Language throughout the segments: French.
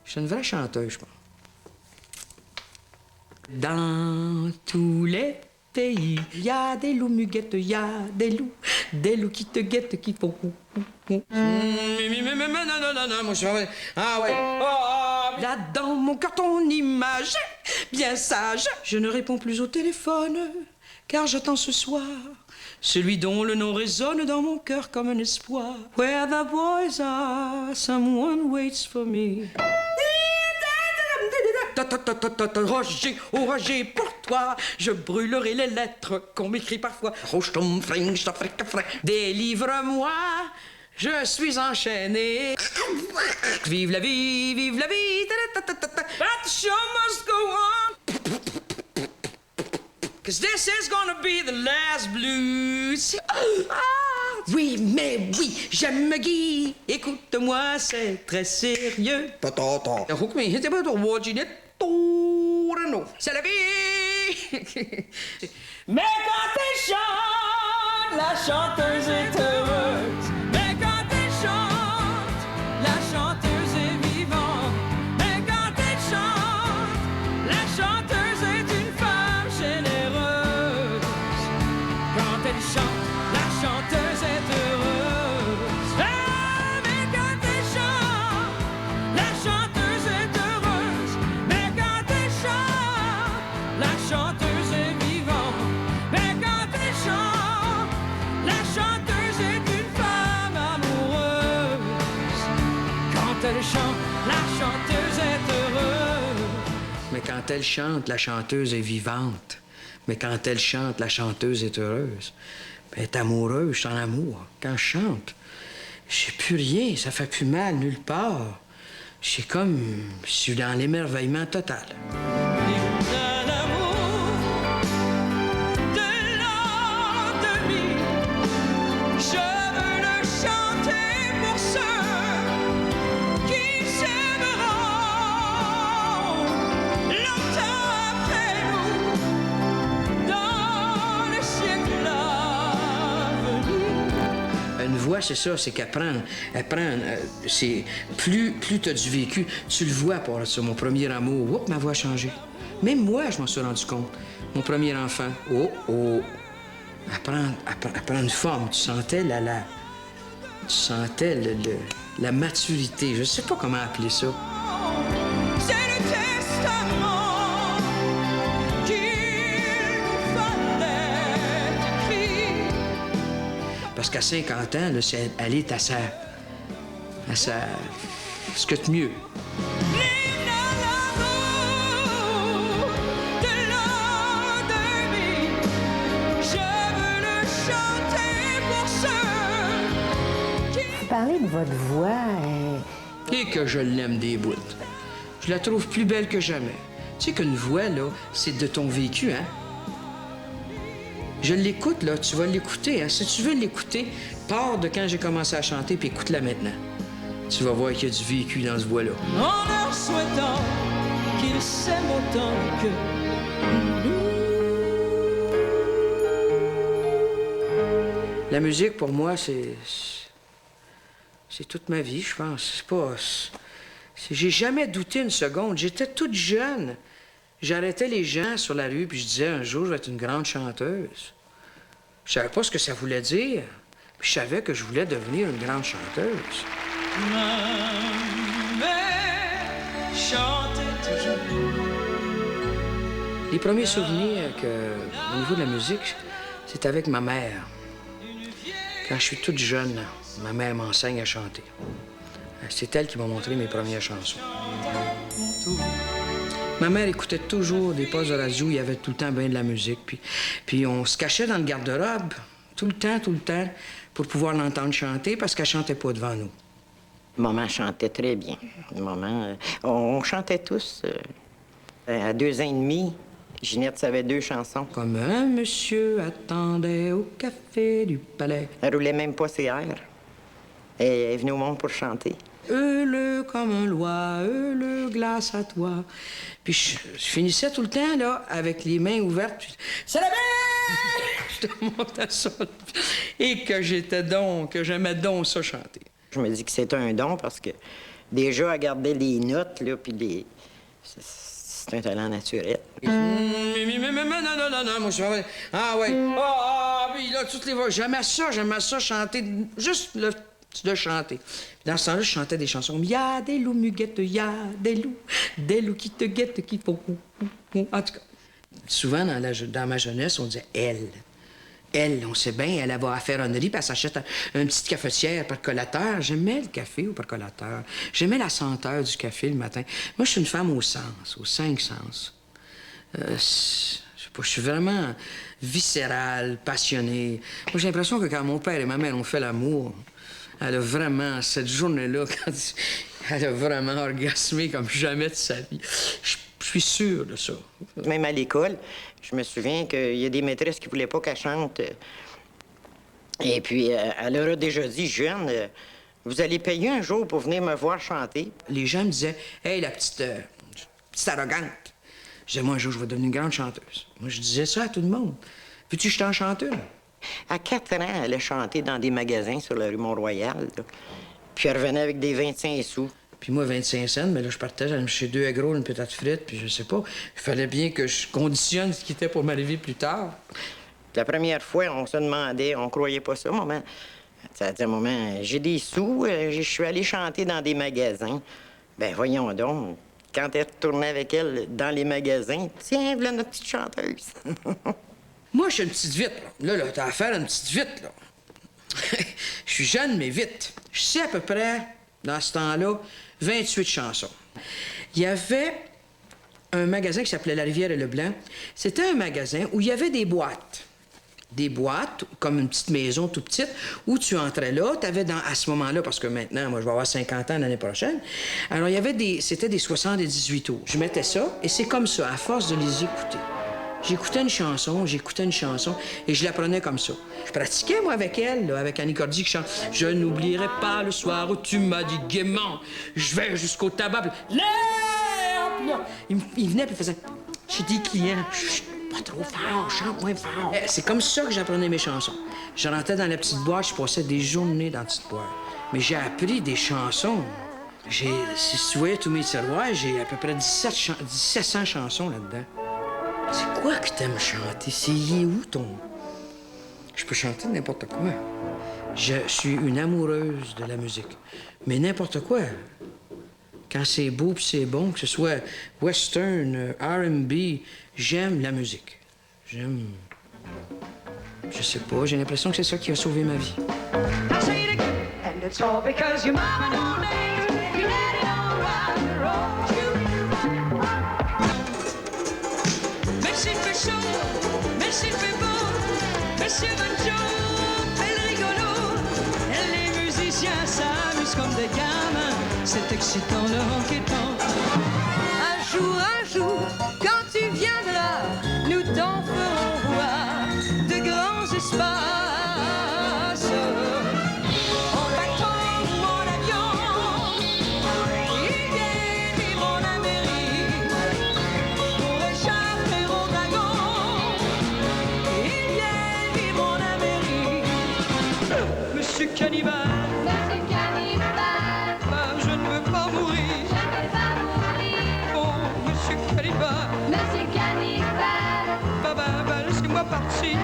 Je suis une vraie chanteuse, je pense. Dans tous les pays, il y a des loups muguettes, il y a des loups qui te guettent, qui font... Ah ouais. Là dans mon cœur ton image, bien sage. Je ne réponds plus au téléphone, car j'attends ce soir celui dont le nom résonne dans mon cœur comme un espoir. Where the boys are, someone waits for me. Roger, oh Roger, pour toi, je brûlerai les lettres qu'on m'écrit parfois. Délivre-moi, je suis enchaîné. Vive la vie, vive la vie. But the show must go on. 'Cause this is gonna be the last blues. Oui, mais oui, j'aime Guy. Écoute-moi, c'est très sérieux. C'est la vie. Mais quand elle chante, la chanteuse est heureuse. Mais quand elle chante, la chanteuse est vivante. Mais quand elle chante, la chanteuse est une femme généreuse. Quand elle chante, la chanteuse est heureuse. Ah, mais quand elle chante, la chanteuse est heureuse. Mais quand elle chante, la chanteuse est vivante. Mais quand elle chante, la chanteuse est une femme amoureuse. Quand elle chante, la chanteuse est heureuse. Mais quand elle chante, la chanteuse est vivante. Mais quand elle chante, la chanteuse est heureuse. Elle est amoureuse, je suis en amour. Quand je chante, je sais plus rien, ça fait plus mal nulle part. C'est comme, je suis dans l'émerveillement total. Une voix, c'est ça, c'est qu'elle prend, c'est plus tu as du vécu, tu le vois pour ça. Mon premier amour, oups, ma voix a changé. Même moi, je m'en suis rendu compte. Mon premier enfant, elle prend une forme. Tu sentais la maturité. Je sais pas comment appeler ça. C'est le testament qu'il fallait écrire. Parce qu'à 50 ans, là, elle est à sa... ce que de mieux. Vous parlez de votre voix... Et que je l'aime des bouts. Je la trouve plus belle que jamais. Tu sais qu'une voix, là, c'est de ton vécu, hein? Je l'écoute, là, tu vas l'écouter. Hein? Si tu veux l'écouter, pars de quand j'ai commencé à chanter, puis écoute-la maintenant. Tu vas voir qu'il y a du vécu dans ce voix-là. En leur souhaitant qu'ils s'aiment autant que nous. La musique, pour moi, c'est toute ma vie, je pense. C'est pas... J'ai jamais douté une seconde. J'étais toute jeune. J'arrêtais les gens sur la rue, puis je disais, un jour, je vais être une grande chanteuse. Je savais pas ce que ça voulait dire, puis je savais que je voulais devenir une grande chanteuse. Ma mère chantait toujours. Les premiers souvenirs au niveau de la musique, c'est avec ma mère. Quand je suis toute jeune, ma mère m'enseigne à chanter. C'est elle qui m'a montré mes premières chansons. Ma mère écoutait toujours des postes de radio, il y avait tout le temps bien de la musique. Puis on se cachait dans le garde-robe, tout le temps, pour pouvoir l'entendre chanter, parce qu'elle chantait pas devant nous. Maman chantait très bien. Maman, on chantait tous. À 2 ans et demi, Ginette savait 2 chansons. Comme un monsieur attendait au café du palais. Elle roulait même pas ses airs. Elle est venue au monde pour chanter. Heureux comme un loi, heureux glace à toi. Puis je finissais tout le temps, là, avec les mains ouvertes. Puis, c'est la vie! Je te montais ça. Et que j'aimais donc ça chanter. Je me dis que c'est un don parce que déjà à garder les notes, là, puis les... C'est un talent naturel. Non, moi, je vais... Ah, ouais. Puis là, toutes les voix. J'aimais ça, chanter, juste de chanter. Puis dans ce temps-là, je chantais des chansons. Il y a des loups muguettes, il y a des loups qui te guettent, qui font... En tout cas, souvent, dans ma jeunesse, on disait « elle ». Elle, on sait bien, elle va à Ferronnerie, puis elle s'achète une petite cafetière percolateur. J'aimais le café au percolateur. J'aimais la senteur du café le matin. Moi, je suis une femme aux 5 sens. Je sais pas, je suis vraiment viscérale, passionnée. Moi, j'ai l'impression que quand mon père et ma mère ont fait l'amour, elle a vraiment, cette journée-là, elle a vraiment orgasmé comme jamais de sa vie. Je suis sûr de ça. Même à l'école, je me souviens qu'il y a des maîtresses qui voulaient pas qu'elle chante. Et puis, elle leur a déjà dit, jeune, vous allez payer un jour pour venir me voir chanter. Les gens me disaient, « Hey, la petite arrogante. » Je disais, « Moi, un jour, je vais devenir une grande chanteuse. » Moi, je disais ça à tout le monde. « Veux-tu que je t'en chante une? » À 4 ans, elle a chanté dans des magasins sur la rue Mont-Royal, là. Puis elle revenait avec des 25 sous. Puis moi, 25 cents, mais là, je partais, j'allais me chercher 2 aigros, une patate frite, puis je sais pas. Il fallait bien que je conditionne ce qui était pour m'arriver plus tard. La première fois, on se demandait, on croyait pas ça, maman. Ça a dit, maman, j'ai des sous, je suis allé chanter dans des magasins. Ben voyons donc, quand elle retournait avec elle dans les magasins, tiens, voilà notre petite chanteuse. Moi, je suis une petite vite, là. Là, t'as affaire à une petite vite, là. Je suis jeune, mais vite. Je sais à peu près, dans ce temps-là, 28 chansons. Il y avait un magasin qui s'appelait La Rivière et le Blanc. C'était un magasin où il y avait des boîtes. Des boîtes, comme une petite maison tout petite, où tu entrais là. Tu avais à ce moment-là, parce que maintenant, moi, je vais avoir 50 ans l'année prochaine. Alors, il y avait c'était des 78 tours. Je mettais ça, et c'est comme ça, à force de les écouter. J'écoutais une chanson, et je l'apprenais comme ça. Je pratiquais, moi, avec elle, là, avec Annie Cordy qui chante « Je n'oublierai pas le soir où tu m'as dit gaiement, je vais jusqu'au tabac. » L'air! Il venait, puis il faisait « J'ai des clients, chut, pas trop fort, chante moins fort. » C'est comme ça que j'apprenais mes chansons. Je rentrais dans la petite boîte, je passais des journées dans la petite boîte. Mais j'ai appris des chansons. Si tu voyais tous mes tiroirs, j'ai à peu près 1700 chansons là-dedans. C'est quoi que t'aimes chanter? C'est où ton... Je peux chanter n'importe quoi. Je suis une amoureuse de la musique. Mais n'importe quoi. Quand c'est beau puis c'est bon, que ce soit western, R&B, j'aime la musique. J'aime... Je sais pas, j'ai l'impression que c'est ça qui a sauvé ma vie. Merci fait beau, Monsieur Banjo, elle rigolo. Les musiciens s'amusent comme des gamins, c'est excitant le enquêtant. Un jour, quand tu viendras, nous t'en ferons voir de grands espaces. En battant mon avion, il vient vivre en Amérique pour échapper au dragon. Monsieur Cannibal, bah, je ne veux pas mourir. Oh, Monsieur Cannibal, bah, laissez-moi partir.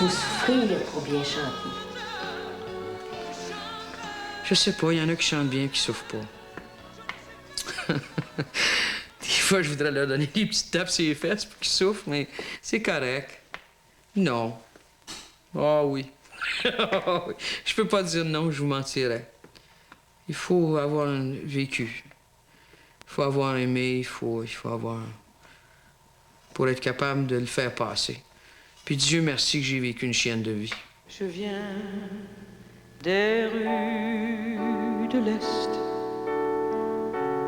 faut souffrir pour bien chanter. Je sais pas, il y en a qui chantent bien et qui souffrent pas. Des fois, je voudrais leur donner des petites tapes sur les fesses pour qu'ils souffrent, mais c'est correct. Non. Ah oui. Je peux pas dire non, je vous mentirais. Il faut avoir vécu. Il faut avoir aimé, il faut avoir... pour être capable de le faire passer. Puis Dieu merci que j'ai vécu une chienne de vie. Je viens des rues de l'Est,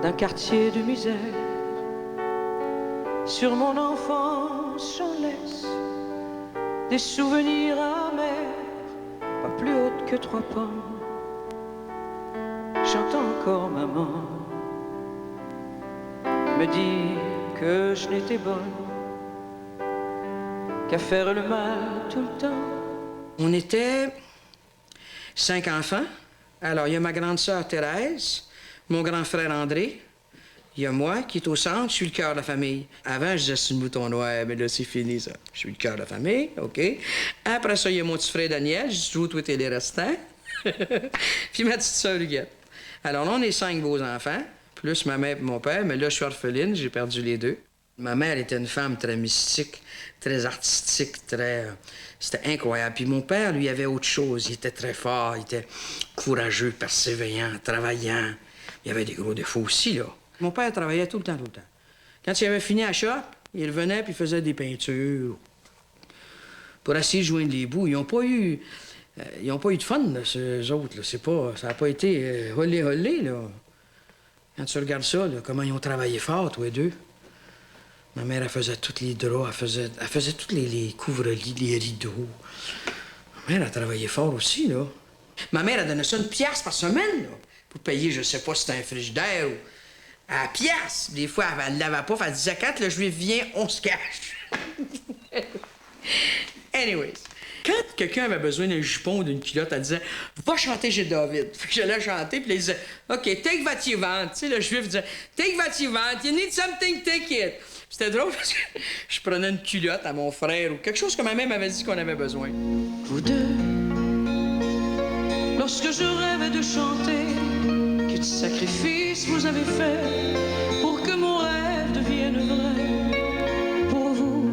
d'un quartier de misère. Sur mon enfance, j'en laisse des souvenirs amers, pas plus hautes que 3 pommes. J'entends encore maman me dire que je n'étais bonne qu'à faire le mal tout le temps. On était 5 enfants. Alors, il y a ma grande sœur Thérèse, mon grand frère André, il y a moi qui est au centre, je suis le cœur de la famille. Avant, je disais c'est une bouton noir, mais là, c'est fini, ça. Je suis le cœur de la famille, OK. Après ça, il y a mon petit frère Daniel, je dis toujours, toi, t'es les restants. Puis ma petite sœur Huguette. Alors là, on est 5 beaux enfants, plus ma mère et mon père, mais là, je suis orpheline, j'ai perdu les 2. Ma mère était une femme très mystique, très artistique, très... C'était incroyable. Puis mon père, lui, avait autre chose. Il était très fort, il était courageux, persévérant, travaillant. Il avait des gros défauts aussi, là. Mon père travaillait tout le temps. Quand il avait fini à la shop, il revenait puis il faisait des peintures pour essayer de joindre les bouts. Ils n'ont pas eu de fun, là, ces autres. Là. Ça n'a pas été holé, là. Quand tu regardes ça, là, comment ils ont travaillé fort, tous les deux. Ma mère, elle faisait tous les draps, elle faisait tous les couvre-lits, les rideaux. Ma mère, elle travaillait fort aussi, là. Ma mère, elle donnait ça 1 pièce par semaine, là, pour payer, je sais pas si c'était un frigidaire ou... À la pièce. Des fois, elle ne l'avait pas. Elle disait, quand le juif vient, on se cache. Anyways. Quand quelqu'un avait besoin d'un jupon ou d'une culotte, elle disait, va chanter chez David. Fait que j'allais chanter, puis elle disait, OK, take what you want. Tu sais, le juif disait, take what you want. You need something, take it. C'était drôle parce que je prenais une culotte à mon frère ou quelque chose que ma mère m'avait dit qu'on avait besoin. Vous deux, lorsque je rêvais de chanter, quel sacrifice vous avez fait pour que mon rêve devienne vrai. Pour vous,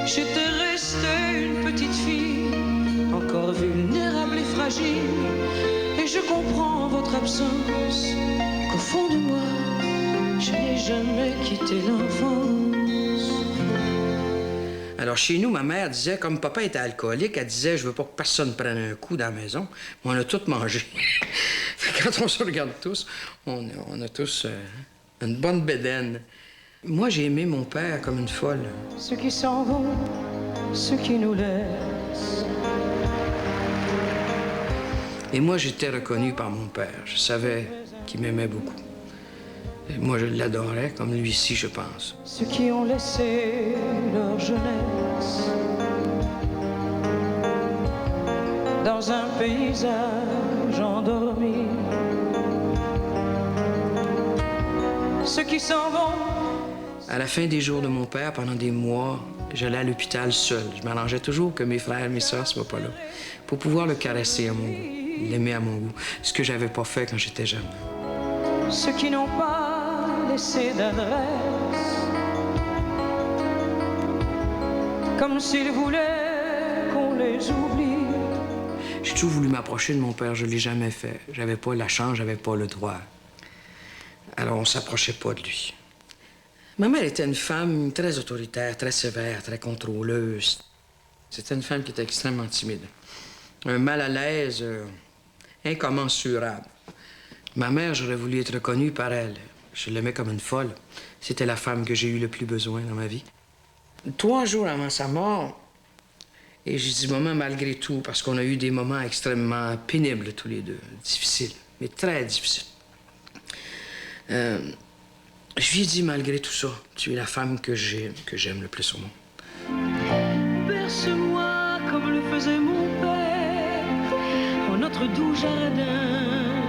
j'étais restée une petite fille, encore vulnérable et fragile. Et je comprends votre absence, qu'au fond de moi, je n'ai jamais quitté l'enfance. Alors, chez nous, ma mère disait, comme papa était alcoolique, elle disait, je veux pas que personne prenne un coup dans la maison. Mais on a tout mangé. Quand on se regarde tous, on a tous une bonne bédaine. Moi, j'ai aimé mon père comme une folle. Ceux qui s'en vont, ceux qui nous laissent. Et moi, j'étais reconnu par mon père. Je savais qu'il m'aimait beaucoup. Et moi, je l'adorais, comme lui ici, je pense. Ceux qui ont laissé leur jeunesse dans un paysage endormi. Ceux qui s'en vont. À la fin des jours de mon père, pendant des mois, j'allais à l'hôpital seul. Je m'arrangeais toujours que mes frères et mes sœurs ne soient pas là, pour pouvoir le caresser à mon goût, l'aimer à mon goût, ce que j'avais pas fait quand j'étais jeune. Ceux qui n'ont pas laissé d'adresse, comme s'ils voulaient qu'on les oublie. J'ai toujours voulu m'approcher de mon père, je l'ai jamais fait. J'avais pas la chance, j'avais pas le droit. Alors on s'approchait pas de lui. Ma mère était une femme très autoritaire, très sévère, très contrôleuse. C'était une femme qui était extrêmement timide. Un mal à l'aise incommensurable. Ma mère, j'aurais voulu être reconnue par elle. Je l'aimais comme une folle. C'était la femme que j'ai eu le plus besoin dans ma vie. 3 jours avant sa mort, et j'ai dit maman malgré tout, parce qu'on a eu des moments extrêmement pénibles tous les deux, difficiles, mais très difficiles. Je lui ai dit malgré tout ça, tu es la femme que j'aime le plus au monde. Berce-moi comme le faisait mon père, en notre doux jardin,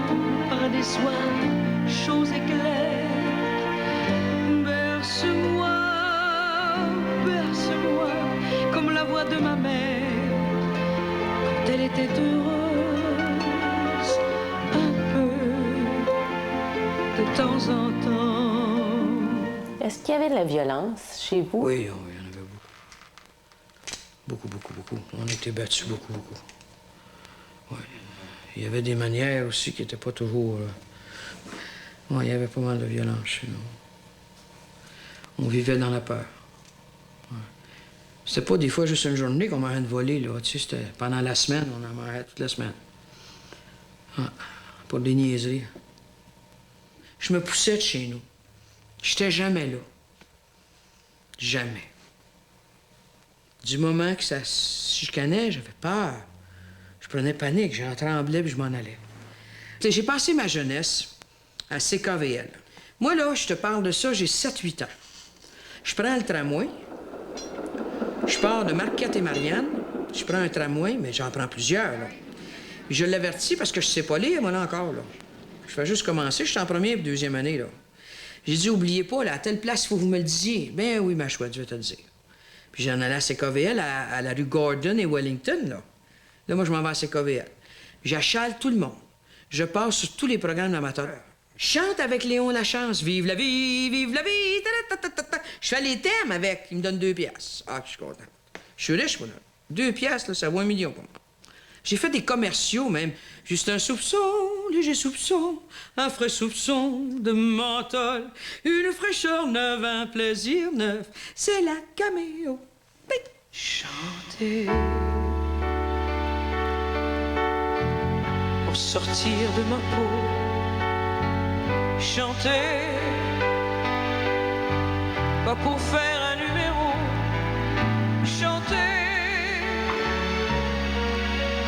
par des soirs chauds et clairs. Berce-moi, berce-moi, comme la voix voix de ma mère quand elle était heureuse, un peu, de temps en temps. Est-ce qu'il y avait de la violence chez vous? Oui, il y en avait beaucoup. Beaucoup. On était battus beaucoup. Oui. Il y avait des manières aussi qui n'étaient pas toujours... Oui, il y avait pas mal de violence chez nous. On vivait dans la peur. Ouais. C'était pas des fois juste une journée qu'on m'arrête de voler, là. Tu sais, c'était pendant la semaine, on en m'arrête toute la semaine. Ouais. Pour des niaiseries. Je me poussais de chez nous. J'étais jamais là. Jamais. Du moment que ça se chicanait, j'avais peur. Je prenais panique, j'en tremblais puis je m'en allais. T'sais, j'ai passé ma jeunesse à CKVL. Moi, là, je te parle de ça, j'ai 7-8 ans. Je prends le tramway. Je pars de Marquette et Marianne. Je prends un tramway, mais j'en prends plusieurs, là. Puis je l'avertis parce que je sais pas lire, moi, là, encore, là. Je fais juste commencer, je suis en première et deuxième année, là. J'ai dit, oubliez pas, là, à telle place, il faut que vous me le disiez. Ben oui, ma chouette, je vais te le dire. Puis j'en allais à CKVL, à la rue Gordon et Wellington, là. Là, moi, je m'en vais à CKVL. J'achale tout le monde. Je passe sur tous les programmes d'amateurs. Je chante avec Léon Lachance. Vive la vie, vive la vie. Ta-ta-ta-ta-ta. Je fais les thèmes avec. Il me donne 2 piastres. Ah, je suis content. Je suis riche, moi, là. 2 piastres, là, ça vaut 1 million pour moi. J'ai fait des commerciaux, même. Juste un soupçon, léger soupçon, un frais soupçon de menthol, une fraîcheur neuve, un plaisir neuf, c'est la caméo. Chanter pour sortir de ma peau. Chanter pas pour faire un numéro. Chanter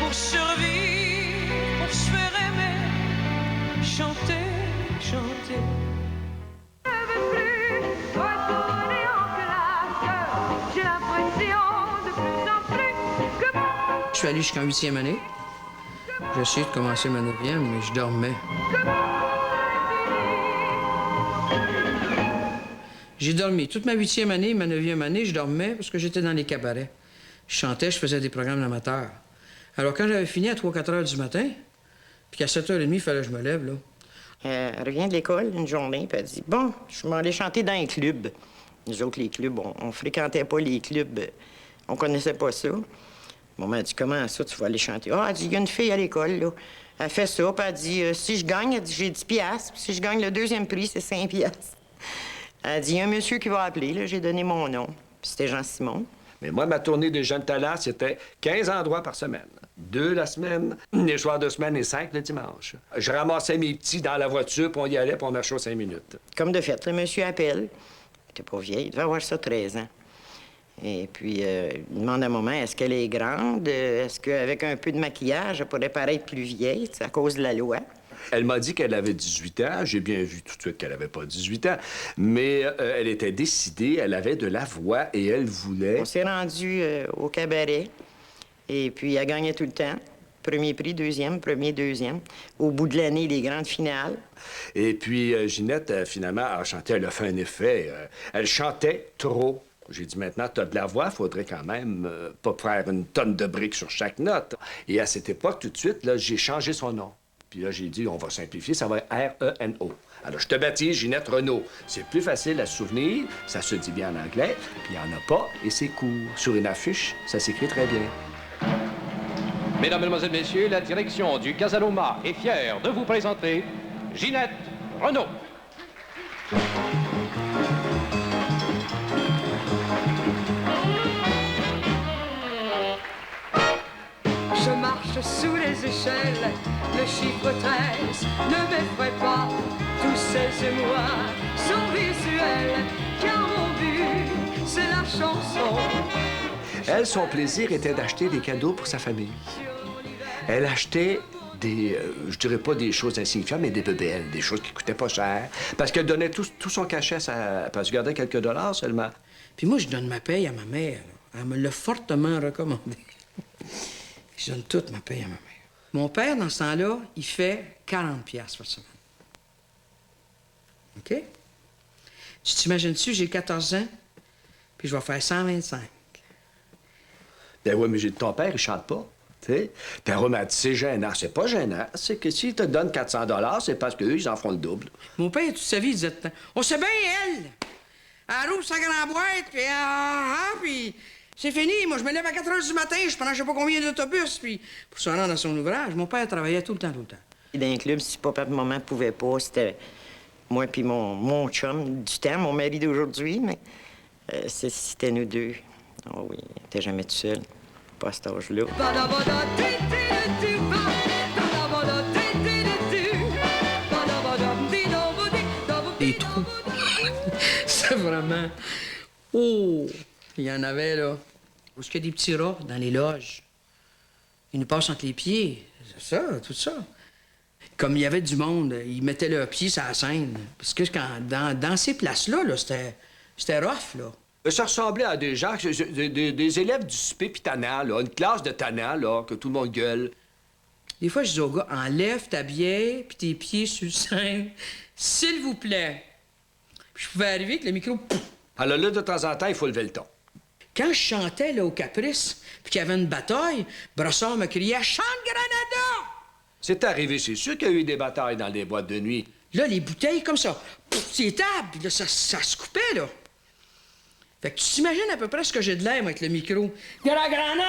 pour survivre, pour se faire aimer. Chanter. Je veux plus retourner en classe. J'ai l'impression de plus en plus que mon... Je suis allé jusqu'en 8e année. J'ai essayé de commencer ma 9e, mais je dormais. J'ai dormi. Toute ma 8e année, ma 9e année, je dormais parce que j'étais dans les cabarets. Je chantais, je faisais des programmes d'amateurs. Alors, quand j'avais fini à 3-4 heures du matin, puis qu'à 7h30, il fallait que je me lève, là. Elle revient de l'école une journée, puis elle dit, bon, je m'en allais chanter dans un club. Nous autres, les clubs, on fréquentait pas les clubs. On connaissait pas ça. Bon, elle dit, comment ça, tu vas aller chanter? Ah, elle dit, il y a une fille à l'école, là. Elle fait ça, puis elle dit, si je gagne, elle dit, j'ai 10 piastres. Puis si je gagne le 2e prix, c'est 5 piastres. Elle dit, il y a un monsieur qui va appeler, là. J'ai donné mon nom. Puis c'était Jean-Simon. Mais moi, ma tournée des jeunes talents, c'était 15 endroits par semaine. 2 la semaine, les soirs de semaine et 5 le dimanche. Je ramassais mes petits dans la voiture, puis on y allait, puis on marchait aux 5 minutes. Comme de fait, le monsieur appelle. Il était pas vieille, il devait avoir ça 13 ans. Et puis, il demande à un moment, est-ce qu'elle est grande? Est-ce qu'avec un peu de maquillage, elle pourrait paraître plus vieille, à cause de la loi? Elle m'a dit qu'elle avait 18 ans. J'ai bien vu tout de suite qu'elle n'avait pas 18 ans. Mais elle était décidée, elle avait de la voix et elle voulait... On s'est rendu au cabaret. Et puis, elle gagnait tout le temps. Premier prix, 2e, premier, 2e. Au bout de l'année, les grandes finales. Et puis, Ginette, finalement, a chanté, elle a fait un effet. Elle chantait trop. J'ai dit, maintenant, t'as de la voix, faudrait quand même pas faire une tonne de briques sur chaque note. Et à cette époque, tout de suite, là, j'ai changé son nom. Puis là, j'ai dit, on va simplifier, ça va être R-E-N-O. Alors, je te baptise Ginette Renaud. C'est plus facile à se souvenir, ça se dit bien en anglais, puis il n'y en a pas, et c'est court. Sur une affiche, ça s'écrit très bien. Mesdames, Mesdemoiselles, Messieurs, la direction du Casanova est fière de vous présenter Ginette Renaud. Je marche sous les échelles, le chiffre 13 ne m'effraie pas. Tous ces émois sont visuels, car mon but, c'est la chanson. Elle, son plaisir était d'acheter des cadeaux pour sa famille. Elle achetait des, je dirais pas des choses insignifiantes, mais des bébelles, des choses qui coûtaient pas cher. Parce qu'elle donnait tout son cachet, parce qu'elle gardait quelques dollars seulement. Puis moi, je donne ma paye à ma mère, là. Elle me l'a fortement recommandé. Je donne toute ma paye à ma mère. Mon père, dans ce temps-là, il fait 40 piastres par semaine. OK? Tu t'imagines-tu, j'ai 14 ans, puis je vais faire 125. Ben oui, mais j'ai dit, ton père, il chante pas. Tu sais? Puis elle m'a dit, c'est gênant. C'est pas gênant. C'est que s'ils te donnent 400 $, c'est parce qu'eux, ils en font le double. Mon père, toute sa vie, il disait tout le temps, on sait bien, elle! Elle ouvre sa grande boîte, puis c'est fini. Moi, je me lève à 4 h du matin, je prends je sais pas combien d'autobus, puis pour se rendre à son ouvrage. Mon père travaillait tout le temps. Dans un club, si papa et maman pouvaient pas, c'était moi puis mon chum du temps, mon mari d'aujourd'hui, mais c'était nous deux. Oh oui, on n'était jamais tout seul, pas à cet âge-là. Des trous. C'est vraiment... Oh! Il y en avait, là. Où est-ce qu'il y a des petits rats dans les loges? Ils nous passent entre les pieds. C'est ça, tout ça. Comme il y avait du monde, ils mettaient leurs pieds sur la scène. Parce que dans ces places-là, là, c'était rough, là. Ça ressemblait à des gens, des élèves du souper pis tannant, là, une classe de tannant, là, que tout le monde gueule. Des fois, je dis au gars, enlève ta bière puis tes pieds sur le scène, s'il vous plaît. Puis je pouvais arriver avec le micro, pouf. Alors là, de temps en temps, il faut lever le ton. Quand je chantais là, au Caprice, puis qu'il y avait une bataille, Brossard me criait « Chante Granada! » C'est arrivé, c'est sûr qu'il y a eu des batailles dans les boîtes de nuit. Là, les bouteilles comme ça, pouf, c'est tables, puis là, ça se coupait, là. Fait que tu t'imagines à peu près ce que j'ai de l'air, moi, avec le micro. Granada!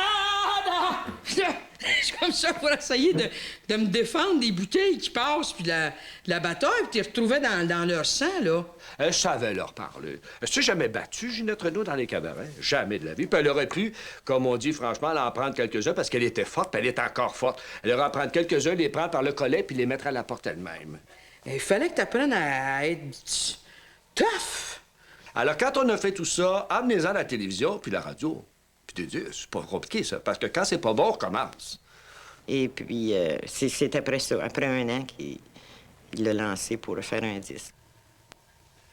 C'est comme ça pour essayer de me défendre des bouteilles qui passent, puis de la bataille, puis tu les retrouvais dans leur sang, là. Elle savait leur parler. Est-ce que tu as jamais battu Ginette Renault dans les cabarets? Jamais de la vie. Puis elle aurait pu, comme on dit franchement, en prendre quelques-uns parce qu'elle était forte, puis elle est encore forte. Elle aurait en prendre quelques-uns, les prendre par le collet, puis les mettre à la porte elle-même. Il fallait que tu apprennes à être tough. Alors, quand on a fait tout ça, amenez-en à la télévision, puis la radio. Puis tu dis, c'est pas compliqué, ça, parce que quand c'est pas bon, on recommence. Et puis, c'est après ça, après 1 an, qu'il l'a lancé pour faire un disque.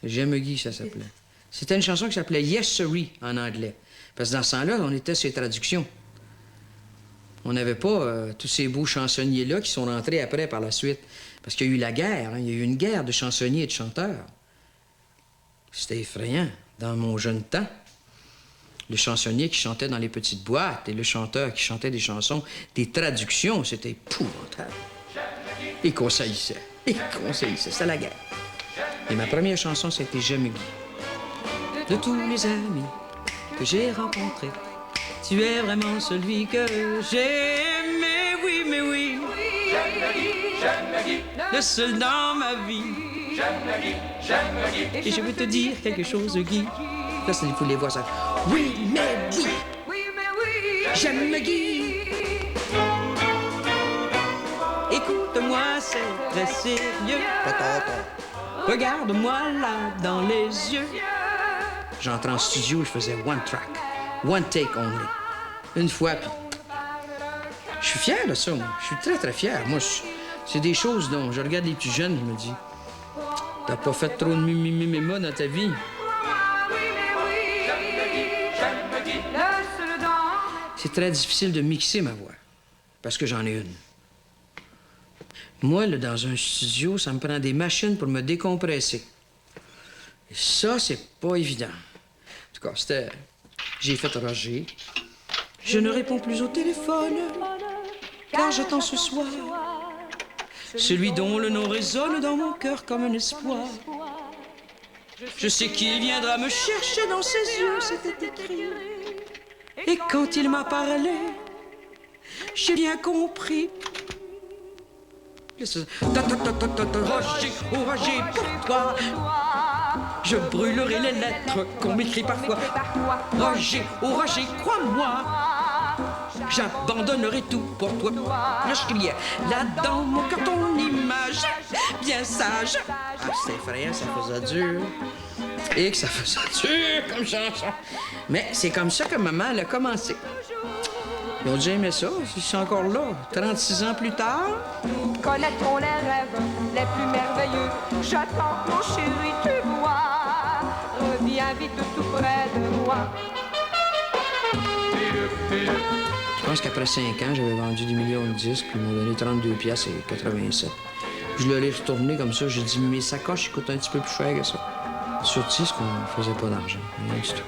J'aime Guy, ça s'appelait. C'était une chanson qui s'appelait Yes Sirree en anglais. Parce que dans ce temps-là, on était sur les traductions. On n'avait pas tous ces beaux chansonniers-là qui sont rentrés après par la suite. Parce qu'il y a eu la guerre, hein? Il y a eu une guerre de chansonniers et de chanteurs. C'était effrayant, dans mon jeune temps. Le chansonnier qui chantait dans les petites boîtes et le chanteur qui chantait des chansons, des traductions, c'était épouvantable. Et qu'on saillissait. C'était la guerre. Et ma première chanson, c'était J'aime Guy. De tous les amis que j'ai rencontrés, tu es vraiment celui que j'aime. Mais oui. J'aime Guy. Le seul dans ma vie. J'aime Guy. Et je veux te dire quelque chose, Guy. Là, c'est pour les voix, ça. Oui, mais Guy. J'aime Guy. Écoute-moi, c'est très sérieux. Regarde-moi là dans les yeux. J'entrais en studio, je faisais one track, one take only. Une fois, puis... Je suis fier de ça, moi. Je suis très, très fier. Moi, c'est des choses dont je regarde les plus jeunes, je me dis, t'as pas fait trop de mimimima dans ta vie. C'est très difficile de mixer ma voix, parce que j'en ai une. Moi, là, dans un studio, ça me prend des machines pour me décompresser. Et ça, c'est pas évident. En tout cas, c'était... J'ai fait Roger. Je ne réponds plus au téléphone, car j'attends ce soir celui dont le nom résonne dans mon cœur comme un espoir. Je sais qu'il viendra me chercher dans ses yeux, c'était écrit. Et quand il m'a parlé, j'ai bien compris. Roger, oh Roger, pour toi, je brûlerai les lettres qu'on m'écrit parfois. Roger, oh Roger, crois-moi, j'abandonnerai tout pour toi. Là, je criais, là dans mon cœur, ton image, bien sage. Ah, c'était effrayant, ça faisait dur. Et que ça faisait dur comme chanson. Mais c'est comme ça que maman, elle a commencé. Ils ont déjà aimé ça, ils sont encore là, 36 ans plus tard. Connaîtrons les rêves les plus merveilleux. J'attends, mon chéri, tu vois. Reviens vite tout près de moi. Je pense qu'après 5 ans, j'avais vendu des millions de disques, puis ils m'ont donné 32 piastres et 87. Je leur ai retourné comme ça, j'ai dit, mes sacoches coûtent un petit peu plus cher que ça. Sur disque, on faisait pas d'argent, rien du tout.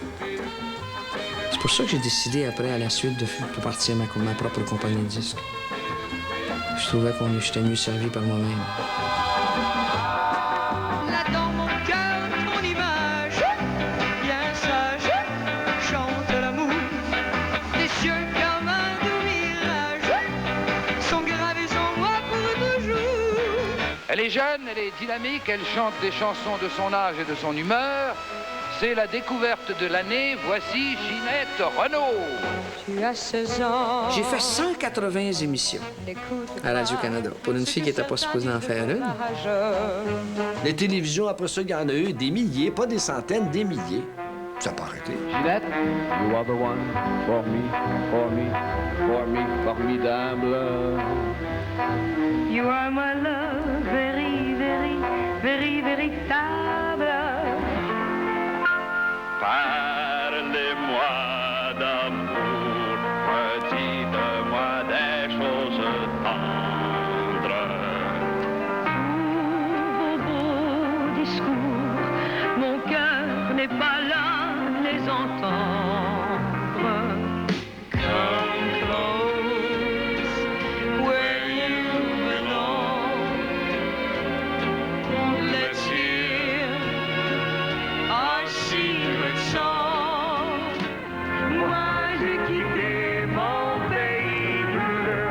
C'est pour ça que j'ai décidé après, à la suite, de partir ma propre compagnie de disques. Je trouvais j'étais mieux servi par moi-même. Là dans mon cœur, ton image, bien sage, chante l'amour. Des cieux comme un doux mirage sont gravés en moi pour toujours. Elle est jeune, elle est dynamique, elle chante des chansons de son âge et de son humeur. C'est la découverte de l'année. Voici Ginette Renault. Tu as 16 ans. J'ai fait 180 émissions à Radio-Canada pour une fille qui n'était pas supposée en faire une. Les télévisions, après ça, il y en a eu des milliers, pas des centaines, des milliers. Ça n'a pas arrêté. Ginette, you are the one for me, formidable. You are my love, very, very, very, véritable. Parlez-moi d'amour, dites-moi des choses tendres. Vos beaux discours, mon cœur n'est pas là à les entendre. Come close, where you belong. Let's hear our secret song. Moi j'ai quitté mon pays bleu.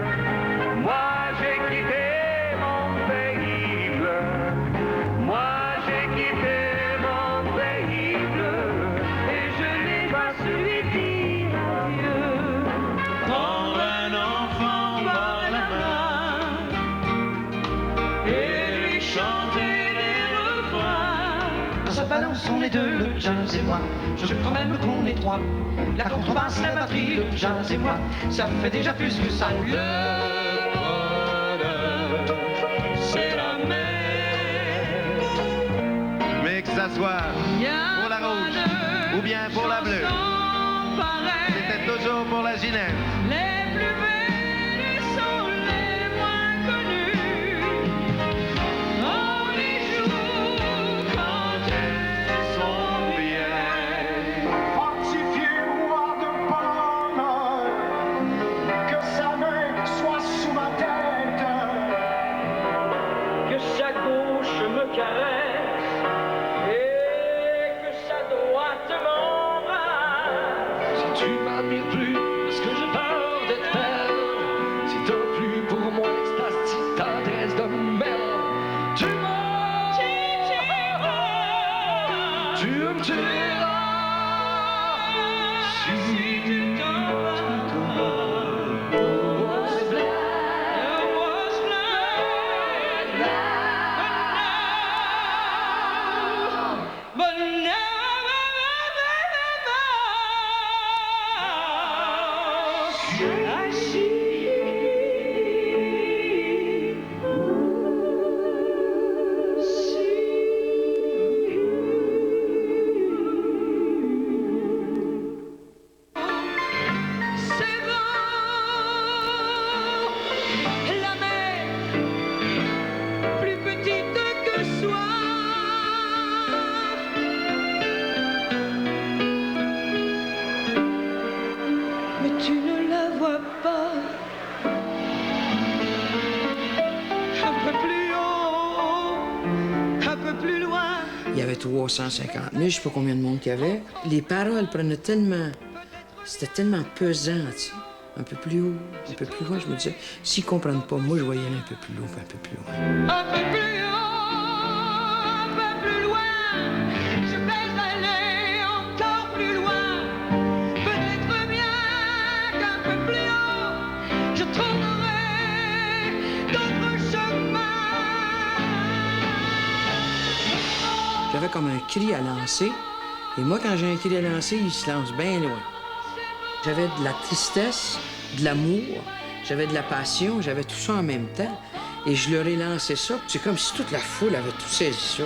Moi j'ai quitté mon pays bleu. Moi j'ai quitté mon pays bleu. Et je n'ai pas su lui dire adieu. Prendre un enfant par la main et lui chanter des refrains. Dans sa balance on est deux, le jazz et moi. Je crois même qu'on est trois. La contrebasse, la batterie, le jazz et moi. Ça fait déjà plus que ça. Le bonheur, c'est la mer. Mais que ça soit pour la rouge ou bien pour la bleue, c'était toujours pour la Ginette. Les plus belles sont les moins connues. On les joue quand elles sont bien. Fortifiez-moi de bonheur, que sa main soit sous ma tête, Que sa gauche me caresse et que sa droite m'embrasse. Si tu m'admires plus, parce que j'ai peur d'être belle. Si t'as plus pour moi l'extase, si t'adresses de merde. Tu m'as, tu me tueras. Si tu t'en vas, was blind, was blind, But now I see. C'est bon, la mer, plus petite que soi. Mais tu ne la vois pas. Un peu plus haut, un peu plus loin. Il y avait 350 000, je sais pas combien de monde qu'il y avait. Les paroles prenaient tellement... C'était tellement pesant, tu sais. Un peu plus haut, un peu plus loin. Je me disais, s'ils comprennent pas, moi, je vais y aller un peu plus haut, un peu plus loin. Un peu plus haut, un peu plus loin. Je vais aller encore plus loin. Peut-être bien qu'un peu plus haut, je trouverai d'autres chemins. J'avais comme un cri à lancer. Et moi, quand j'ai un cri à lancer, il se lance bien loin. J'avais de la tristesse, de l'amour, j'avais de la passion, j'avais tout ça en même temps. Et je leur ai lancé ça. C'est comme si toute la foule avait tout saisi ça.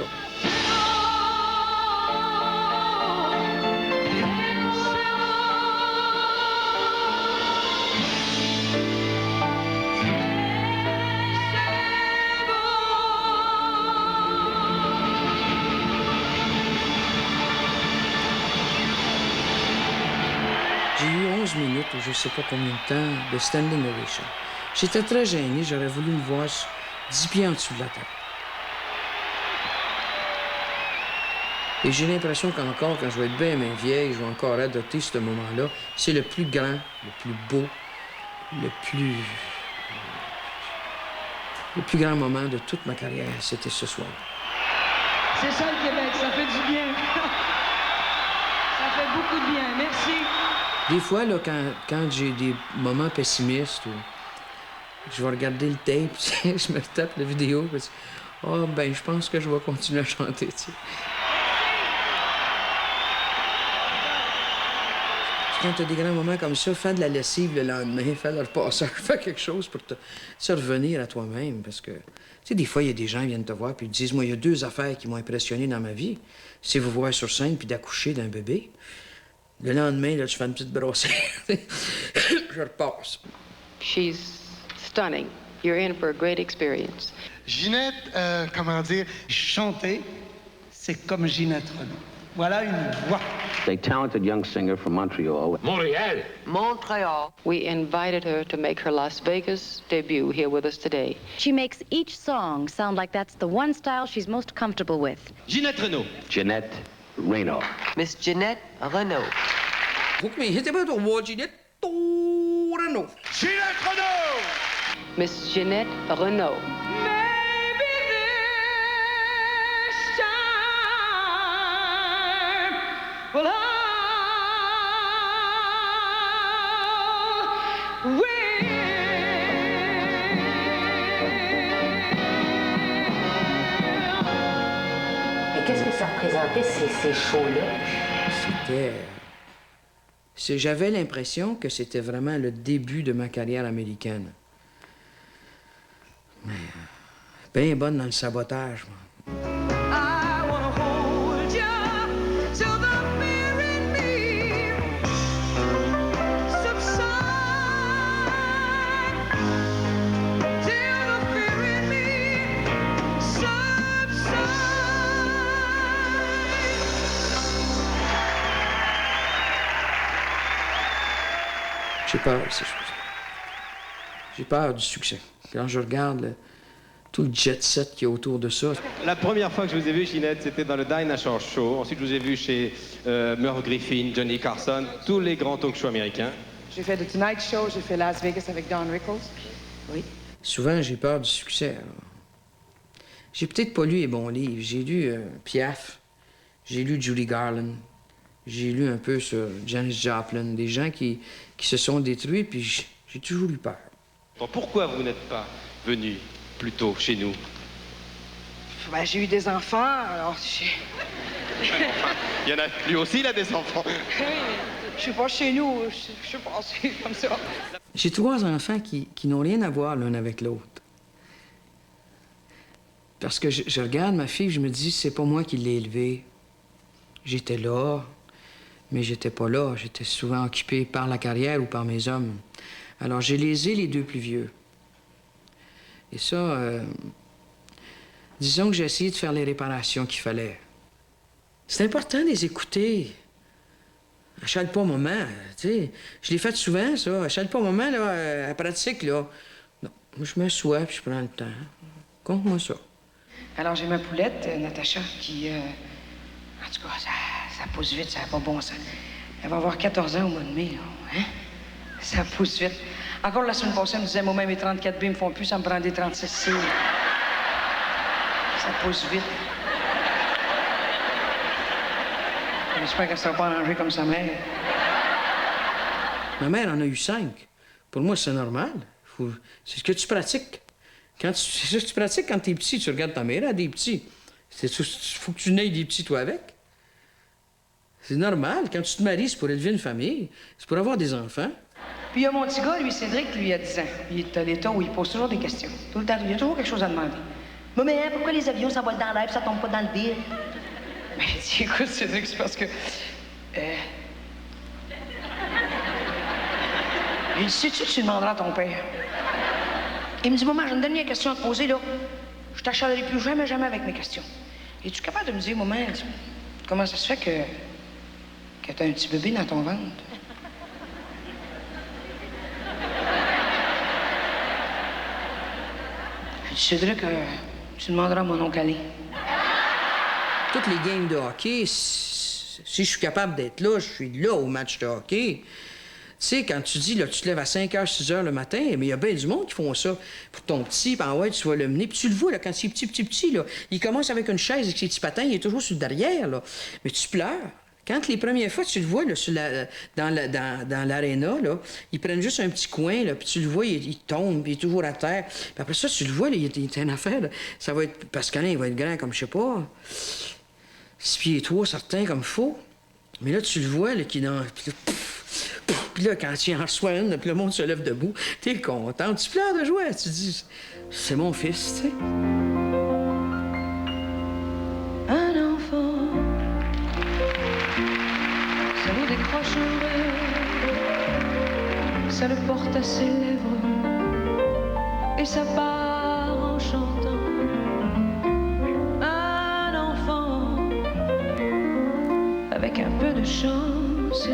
je ne sais pas combien de temps de standing ovation. J'étais très gêné, j'aurais voulu me voir 10 pieds en dessous de la table. Et j'ai l'impression qu'encore, quand je vais être bien main vieille, je vais encore adopter ce moment-là. C'est le plus grand, le plus beau, le plus grand moment de toute ma carrière. C'était ce soir. C'est ça le Québec, ça fait du bien. Ça fait beaucoup de bien, merci. Des fois, là, quand j'ai des moments pessimistes, je vais regarder le tape, je me tape la vidéo, et je pense que je vais continuer à chanter, tu sais. Quand tu as des grands moments comme ça, fais de la lessive le lendemain, fais le repasseur, fais quelque chose pour te revenir à toi-même. Parce que, tu sais, des fois, il y a des gens qui viennent te voir puis ils te disent, moi, il y a 2 affaires qui m'ont impressionné dans ma vie. C'est vous voir sur scène puis d'accoucher d'un bébé. Le lendemain, là, tu fais une petite brossière. Je repasse. She's stunning. You're in for a great experience. Ginette, comment dire, chanter, c'est comme Ginette Renaud. Voilà une voix. A talented young singer from Montreal. Montréal. Montreal. We invited her to make her Las Vegas debut here with us today. She makes each song sound like that's the one style she's most comfortable with. Ginette Renaud. Jeanette Reno. Miss Jeanette Renaud. Hoek me, hit about the Jeanette Renaud. Ginette Renaud! Miss Jeanette Renaud. Maybe this time will I win. Et qu'est-ce que ça représentait, ces shows-là? J'avais l'impression que c'était vraiment le début de ma carrière américaine. Mais bien bonne dans le sabotage, moi. I wanna hold you till the fear in me subside. Till the fear in me subside. J'ai peur de ces choses. J'ai peur du succès. Quand je regarde tout le jet-set qu'il y a autour de ça. La première fois que je vous ai vu, Ginette, c'était dans le Dinah Shore Show. Ensuite, je vous ai vu chez Merv Griffin, Johnny Carson, tous les grands talk shows américains. J'ai fait The Tonight Show, j'ai fait Las Vegas avec Don Rickles. Oui. Souvent, j'ai peur du succès. Alors. J'ai peut-être pas lu les bons livres. J'ai lu Piaf, j'ai lu Judy Garland, j'ai lu un peu sur Janis Joplin, des gens qui se sont détruits, puis j'ai toujours eu peur. Bon, pourquoi vous n'êtes pas venu plus tôt chez nous? Ben, j'ai eu des enfants, alors j'ai... Il y en a, lui aussi, il a des enfants. Oui, je suis pas chez nous, je suis pas comme ça. J'ai 3 enfants qui n'ont rien à voir l'un avec l'autre. Parce que je regarde ma fille, je me dis, c'est pas moi qui l'ai élevée. J'étais là, mais j'étais pas là. J'étais souvent occupé par la carrière ou par mes hommes. Alors, j'ai lésé les 2 plus vieux. Et ça, disons que j'ai essayé de faire les réparations qu'il fallait. C'est important de les écouter. Achale pas un moment, tu sais. Je l'ai fait souvent, ça. Achale pas un moment, là, à pratique, là. Non, moi, je m'assois puis je prends le temps. Compte-moi ça. Alors, j'ai ma poulette, Natacha, qui... En tout cas, ça pousse vite, ça n'a pas bon sens. Elle va avoir 14 ans au mois de mai, là. Hein? Ça pousse vite. Encore la semaine passée, elle me disait, moi, même mes 34 B me font plus, ça me prend des 36 C. Ça pousse vite. J'espère qu'elle ne sera pas arrangée comme sa mère. Ma mère en a eu 5. Pour moi, c'est normal. C'est ce que tu pratiques. C'est ça que tu pratiques quand t'es petit. Tu regardes ta mère, elle a des petits. Il faut que tu n'aies des petits, toi, avec. C'est normal. Quand tu te maries, c'est pour élever une famille. C'est pour avoir des enfants. Puis il y a mon petit gars, lui, Cédric, lui, il a 10 ans. Il est à l'état où il pose toujours des questions. Tout le temps, il a toujours quelque chose à demander. Mais pourquoi les avions s'envolent dans l'air et ça tombe pas dans le vide? Ben, il dit, écoute, Cédric, c'est parce que... Il dit, sais-tu que tu demanderas à ton père? Il me dit, maman, j'ai une dernière question à te poser, là. Je t'achalerai plus jamais avec mes questions. Es-tu capable de me dire, maman, comment ça se fait que t'as un petit bébé dans ton ventre? Puis tu sais que tu demanderas à mon oncle Alain. Toutes les games de hockey, si je suis capable d'être là, je suis là au match de hockey. Tu sais, quand tu dis, là, tu te lèves à 5h, 6h le matin, mais il y a bien du monde qui font ça pour ton petit, puis ouais, tu vas le mener. Puis tu le vois, là, quand c'est petit, là, il commence avec une chaise avec ses petits patins, il est toujours sur le derrière, là. Mais tu pleures. Quand les premières fois, tu le vois, là, dans l'aréna, là, ils prennent juste un petit coin, là, puis tu le vois, il tombe, puis il est toujours à terre. Puis après ça, tu le vois, là, il y a une affaire, là. Ça va être... Pascalin, il va être grand comme, je sais pas, 6 pieds 3, certain, comme faux. Mais là, tu le vois, là, qui est dans... Puis là, quand tu en reçois une, puis le monde se lève debout, t'es content, tu pleures de joie. Tu dis, c'est mon fils, tu sais. Un enfant, ça nous décroche un rêve, ça le porte à ses lèvres, et ça part en chantant. Un enfant, avec un peu de chance,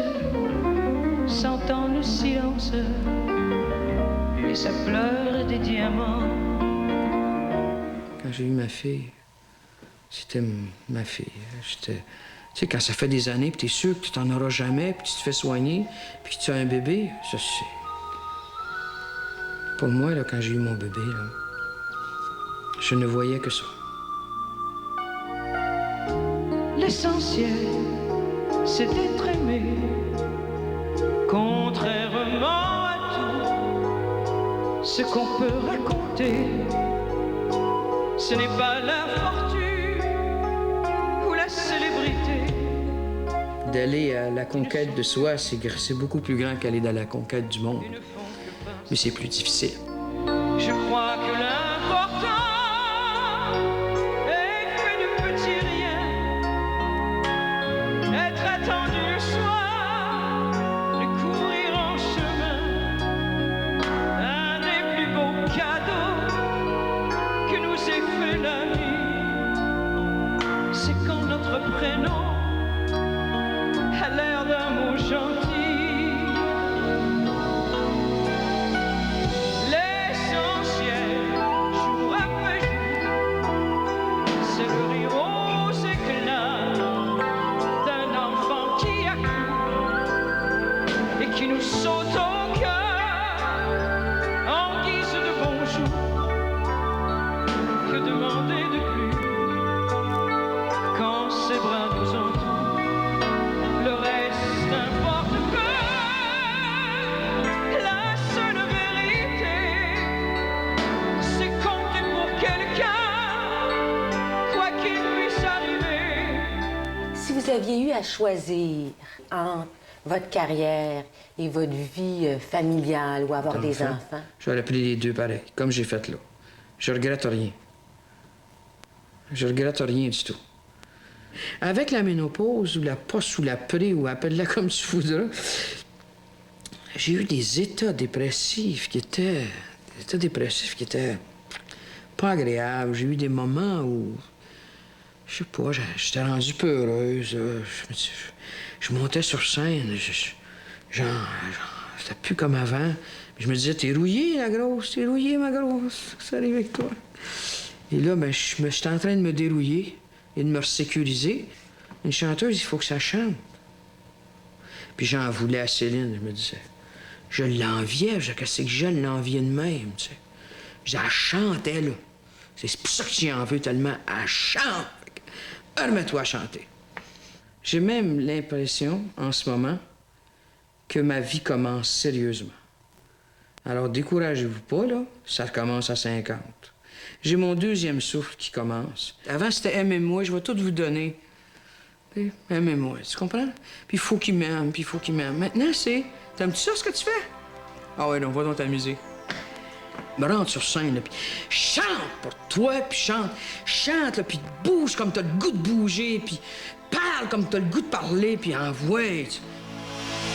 sentant le silence, et ça pleure des diamants. Quand j'ai eu ma fille, c'était ma fille. Tu sais, quand ça fait des années, puis t'es sûr que tu t'en auras jamais, puis tu te fais soigner, puis que tu as un bébé, ça, c'est... Pour moi, là, quand j'ai eu mon bébé, là, je ne voyais que ça. L'essentiel, c'est d'être aimé. Contrairement à tout ce qu'on peut raconter, ce n'est pas la fortune ou la célébrité. D'aller à la conquête de soi, c'est beaucoup plus grand qu'aller dans la conquête du monde. Mais c'est plus difficile. Je crois que l'important est fait de petits riens, être attendu le soir. Prénom a l'air d'un mot gentil. L'essentiel, jour après jour, c'est le rire aux éclats d'un enfant qui accourt et qui nous saute au cœur en guise de bonjour. Que demander de plus? Ses bras nous entourent, le reste importe peu. La seule vérité, c'est compter pour quelqu'un, quoi qu'il puisse arriver. Si vous aviez eu à choisir entre votre carrière et votre vie familiale ou avoir des enfants, j'aurais pris les deux pareils, comme j'ai fait là. Je regrette rien. Je regrette rien du tout. Avec la ménopause, ou la post, ou la pré, ou appelle-la comme tu voudras, j'ai eu des états dépressifs qui étaient pas agréables. J'ai eu des moments où, je sais pas, j'étais rendu peureuse. Je montais sur scène, c'était plus comme avant. Je me disais, t'es rouillée, la grosse, t'es rouillée, ma grosse, ça arrive avec toi. Et là, ben, j'étais en train de me dérouiller et de me sécuriser. Une chanteuse, il faut que ça chante. Puis j'en voulais à Céline, je me disais. Je l'enviais, qu'est-ce que je l'enviais de même, tu sais. Je disais, elle chantait, là. C'est pour ça que j'y en veux tellement. Elle chante! Remets-toi à chanter. J'ai même l'impression, en ce moment, que ma vie commence sérieusement. Alors, découragez-vous pas, là. Ça recommence à 50. J'ai mon deuxième souffle qui commence. Avant, c'était « aimez-moi, je vais tout vous donner. » Aimez-moi, tu comprends? Puis il faut qu'il m'aime, puis il faut qu'il m'aime. Maintenant, c'est « t'aimes-tu ça, ce que tu fais? » Ah ouais, donc, va donc t'amuser. Me rentre sur scène, là, puis chante pour toi, puis chante. Chante, là, puis bouge comme t'as le goût de bouger, puis parle comme t'as le goût de parler, puis envoie.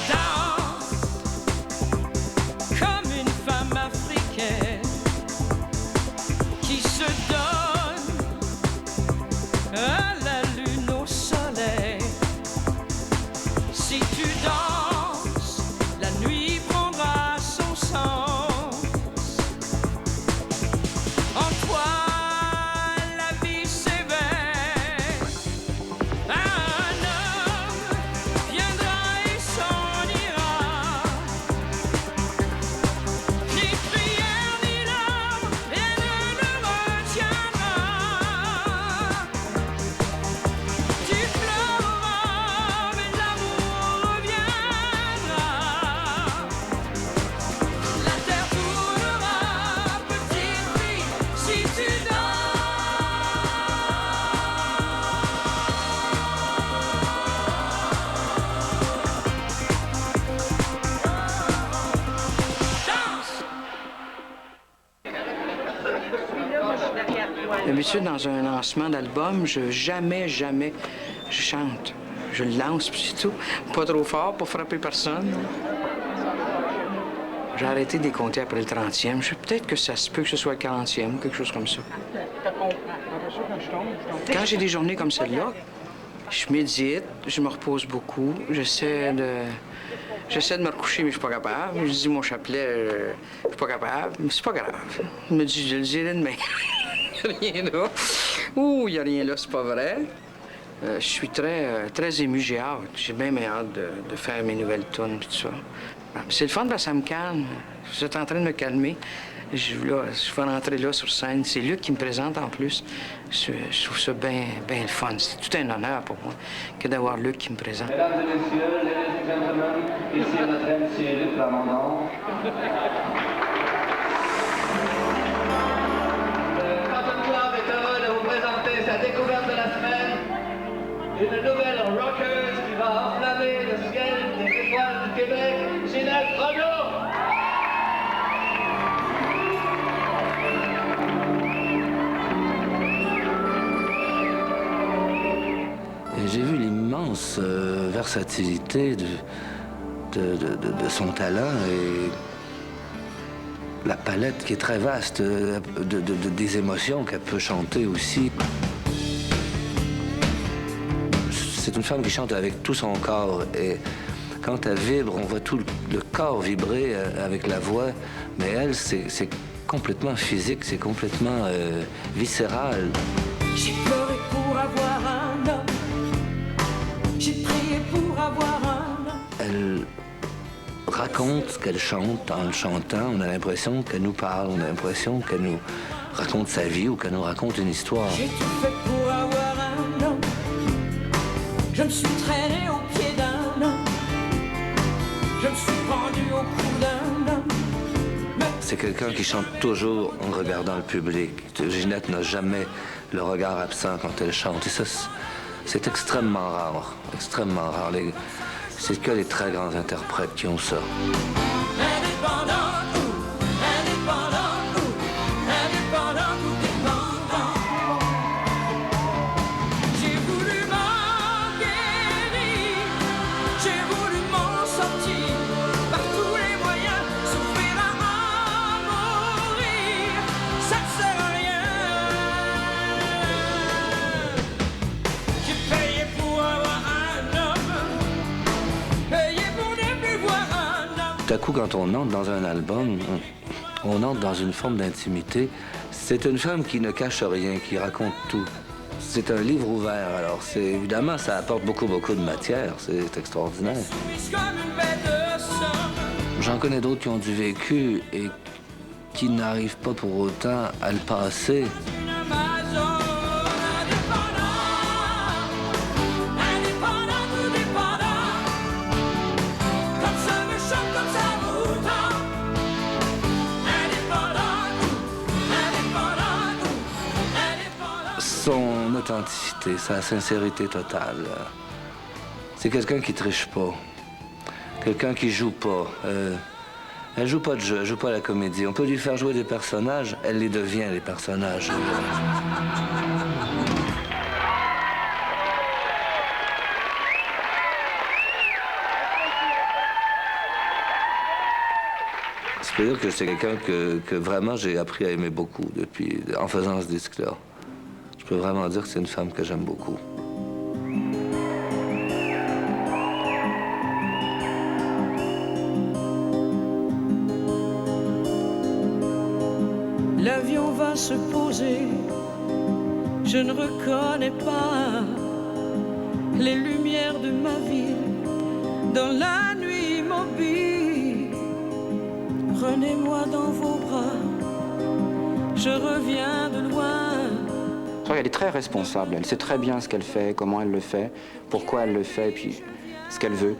Danse comme une femme africaine qui se donne à la lune, au soleil. Si tu danses, la nuit prendra son sens. En toi D'habitude, dans un lancement d'album, jamais, je chante. Je le lance, puis c'est tout. Pas trop fort pour frapper personne. J'ai arrêté de les compter après le 30e. Peut-être que ça se peut que ce soit le 40e, quelque chose comme ça. Quand j'ai des journées comme celle-là, je médite, je me repose beaucoup, j'essaie de me recoucher, mais je suis pas capable. Je dis mon chapelet, je suis pas capable, mais c'est pas grave. Je me dis, je le dirai demain. Il n'y a rien là. Ouh, il n'y a rien là, c'est pas vrai. Je suis très ému, j'ai hâte. J'ai bien hâte de faire mes nouvelles tunes et tout ça. C'est le fun parce que ça me calme. Vous êtes en train de me calmer. Je vais rentrer là sur scène. C'est Luc qui me présente en plus. Je trouve ça bien le fun. C'est tout un honneur pour moi que d'avoir Luc qui me présente. Mesdames et messieurs, ladies and gentlemen, ici notre MC Luc Plamondon. Quentin Club est heureux de vous présenter sa découverte de la semaine. Une nouvelle rockeuse qui va enflammer le ciel des étoiles du Québec, Ginette Renaud. J'ai vu l'immense versatilité de son talent et la palette qui est très vaste des émotions qu'elle peut chanter aussi. C'est une femme qui chante avec tout son corps et quand elle vibre, on voit tout le corps vibrer avec la voix, mais elle, c'est complètement physique, c'est complètement viscéral. J'ai pleuré pour avoir un homme. J'ai prié pour avoir un homme. Elle raconte ce qu'elle chante en le chantant. On a l'impression qu'elle nous parle, on a l'impression qu'elle nous raconte sa vie ou qu'elle nous raconte une histoire. J'ai tout fait pour avoir un homme. Je me suis traîné au pied d'un homme. Je me suis pendu au cou d'un homme. C'est quelqu'un qui chante toujours en regardant le public. Ginette n'a jamais le regard absent quand elle chante. Et ça, c'est extrêmement rare. Extrêmement rare. C'est que les très grands interprètes qui ont ça. Indépendant ou dépendant. J'ai voulu m'en guérir. J'ai voulu m'en sortir. Par tous les moyens, souffrir à mourir. Ça ne sert à rien. J'ai payé pour avoir un homme. Payé pour ne plus voir un homme. Tout à coup, quand on entre dans un album, on entre dans une forme d'intimité. C'est une femme qui ne cache rien, qui raconte tout. C'est un livre ouvert, alors évidemment, ça apporte beaucoup de matière. C'est extraordinaire. J'en connais d'autres qui ont du vécu et qui n'arrivent pas pour autant à le passer. Son authenticité, sa sincérité totale. C'est quelqu'un qui triche pas. Quelqu'un qui joue pas. Elle joue pas de jeu, elle joue pas la comédie. On peut lui faire jouer des personnages, elle les devient, les personnages. Je peux dire que c'est quelqu'un que vraiment j'ai appris à aimer beaucoup en faisant ce disque-là. Je peux vraiment dire que c'est une femme que j'aime beaucoup. L'avion va se poser, je ne reconnais pas les lumières de ma ville dans la nuit immobile. Prenez-moi dans vos bras, je reviens de loin. Elle est très responsable, elle sait très bien ce qu'elle fait, comment elle le fait, pourquoi elle le fait, et puis ce qu'elle veut.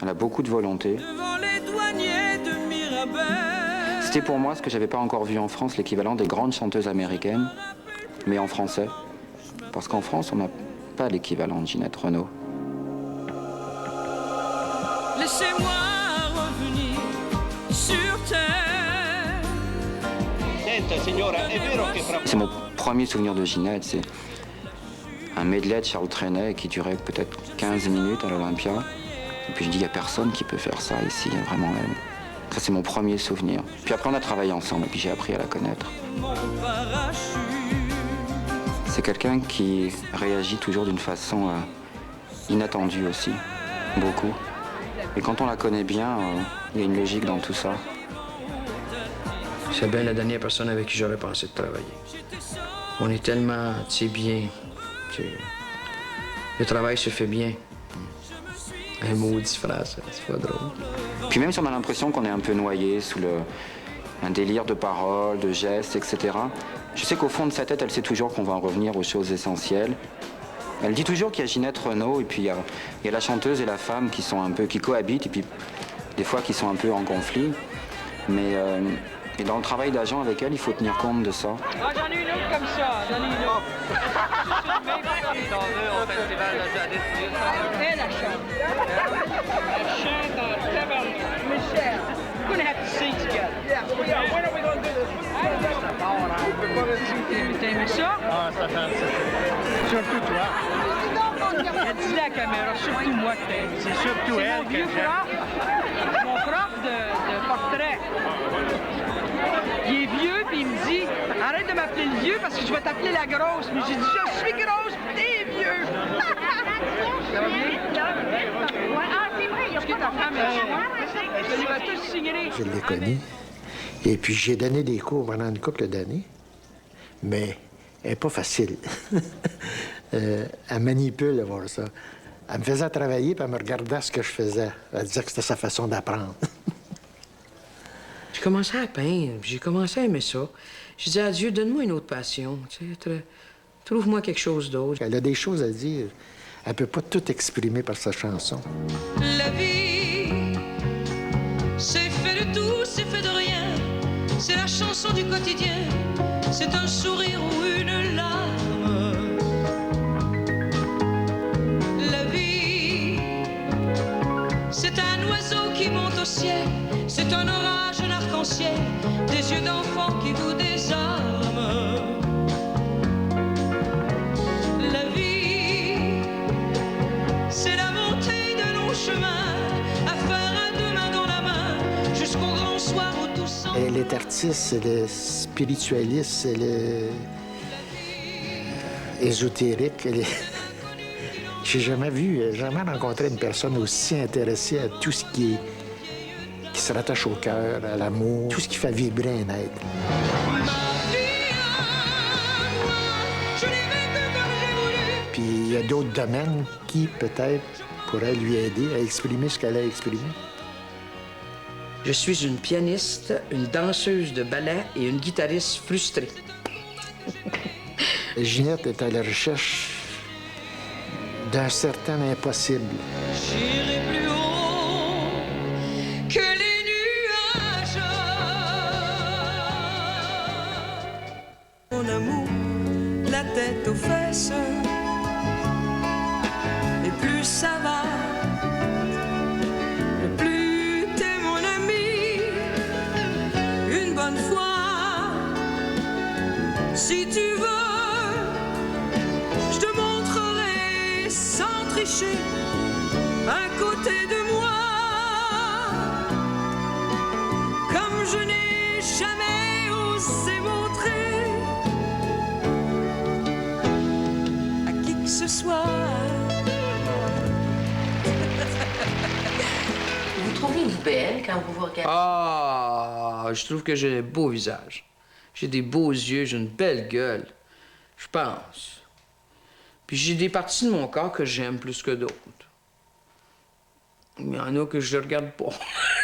Elle a beaucoup de volonté. Devant les douaniers de Mirabel. C'était pour moi ce que j'avais pas encore vu en France, l'équivalent des grandes chanteuses américaines, mais en français. Parce qu'en France, on n'a pas l'équivalent de Ginette Renaud. Laissez-moi revenir sur terre. C'est mon premier souvenir de Ginette, c'est un medley de Charles Trenet qui durait peut-être 15 minutes à l'Olympia. Et puis je dis, il n'y a personne qui peut faire ça ici, vraiment elle. Ça, c'est mon premier souvenir. Puis après, on a travaillé ensemble et puis j'ai appris à la connaître. C'est quelqu'un qui réagit toujours d'une façon inattendue aussi, beaucoup. Et quand on la connaît bien, il y a une logique dans tout ça. C'est bien la dernière personne avec qui j'aurais pensé de travailler. On est tellement, tu sais, bien. Le travail se fait bien. Un maudit phrase, c'est pas drôle. Puis même si on a l'impression qu'on est un peu noyé sous un délire de paroles, de gestes, etc., je sais qu'au fond de sa tête, elle sait toujours qu'on va en revenir aux choses essentielles. Elle dit toujours qu'il y a Ginette Renault et puis il y a la chanteuse et la femme qui sont un peu, qui cohabitent et puis des fois qui sont un peu en conflit. Mais et dans le travail d'agent avec elle, il faut tenir compte de ça. Ah, j'en ai une autre comme ça, j'en ai une autre. Elle, la chante. Elle chante en tabarnak. Michelle, we're gonna have to sing together. Yeah, we are. When are we gonna do this? T'as aimé ça? Ah, ça fait surtout toi. Dis-le à la caméra, surtout moi que t'as aimé. C'est surtout elle que j'aime. C'est mon prof de portrait. Il est vieux, puis il me dit « Arrête de m'appeler le vieux parce que je vais t'appeler la grosse. » Mais j'ai dit « Je suis grosse, puis t'es vieux. » Ça va bien? Ah, c'est vrai, il y a pas ta femme je vais tous signer. Je l'ai connue. Et puis, j'ai donné des cours pendant une couple d'années. Mais elle n'est pas facile. Elle manipule à voir ça. Elle me faisait travailler, puis elle me regardait ce que je faisais. Elle disait que c'était sa façon d'apprendre. J'ai commencé à peindre, j'ai commencé à aimer ça. J'ai dit à Dieu, donne-moi une autre passion. Tu sais, trouve-moi quelque chose d'autre. Elle a des choses à dire. Elle ne peut pas tout exprimer par sa chanson. La vie, c'est fait de tout, c'est fait de rien. C'est la chanson du quotidien. C'est un sourire ou une larme. La vie, c'est un oiseau qui monte au ciel. C'est un orage, un arc-en-ciel. Des yeux d'enfant qui vous désarment. La vie, c'est la montée de nos chemins, à faire à deux mains dans la main, jusqu'au grand soir où tout s'en... Elle est artiste, elle est spiritualiste, elle est ésotérique. Elle est... J'ai jamais rencontré une personne aussi intéressée à tout ce qui se rattache au cœur, à l'amour, tout ce qui fait vibrer un être. Puis il y a d'autres domaines qui, peut-être, pourraient lui aider à exprimer ce qu'elle a exprimé. Je suis une pianiste, une danseuse de ballet et une guitariste frustrée. Ginette est à la recherche d'un certain impossible. J'irai plus haut que les nuages. Mon amour, la tête aux fesses. Et plus ça va, plus t'es mon ami. Une bonne fois, si tu veux. À côté de moi, comme je n'ai jamais osé montrer à qui que ce soit. Vous trouvez-vous belle quand vous vous regardez? Ah, je trouve que j'ai un beau visage. J'ai des beaux yeux, j'ai une belle gueule. Je pense. Puis j'ai des parties de mon corps que j'aime plus que d'autres. Il y en a que je ne regarde pas.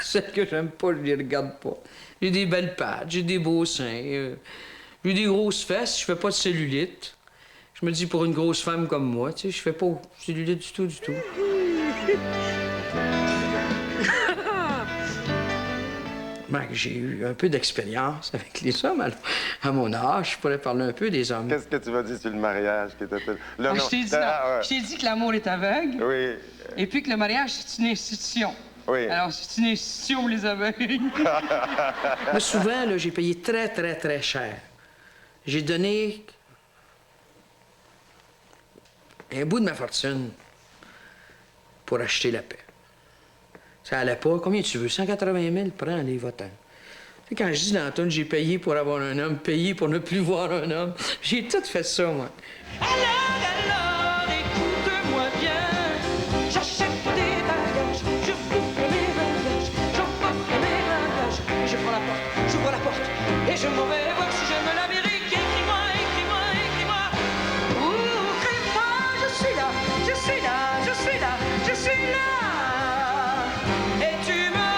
Celles que j'aime pas, je les regarde pas. J'ai des belles pattes, j'ai des beaux seins, j'ai des grosses fesses, je fais pas de cellulite. Je me dis, pour une grosse femme comme moi, tu sais, je fais pas de cellulite du tout, du tout. Ben, j'ai eu un peu d'expérience avec les hommes. À mon âge, je pourrais parler un peu des hommes. Qu'est-ce que tu vas dire sur le mariage qui était... Je t'ai dit, je t'ai dit que l'amour est aveugle. Oui. Et puis que le mariage, c'est une institution. Oui. Alors, c'est une institution pour les aveugles. Moi, souvent, là, j'ai payé très, très, très cher. J'ai donné un bout de ma fortune pour acheter la paix. Ça allait pas. Combien tu veux? 180 000, prends les votants. Tu sais, quand je dis dans la toune, j'ai payé pour avoir un homme, payé pour ne plus voir un homme, j'ai tout fait ça, moi. Alors, écoute-moi bien. J'achète des bagages, je boucle mes bagages, j'emporte mes bagages, et je prends la porte, j'ouvre la porte, et je m'en vais voir si j'aime l'Amérique. Écris-moi, écris-moi, écris-moi. Ouh, écris-moi, je suis là, je suis là, je suis là, je suis là. Et tu me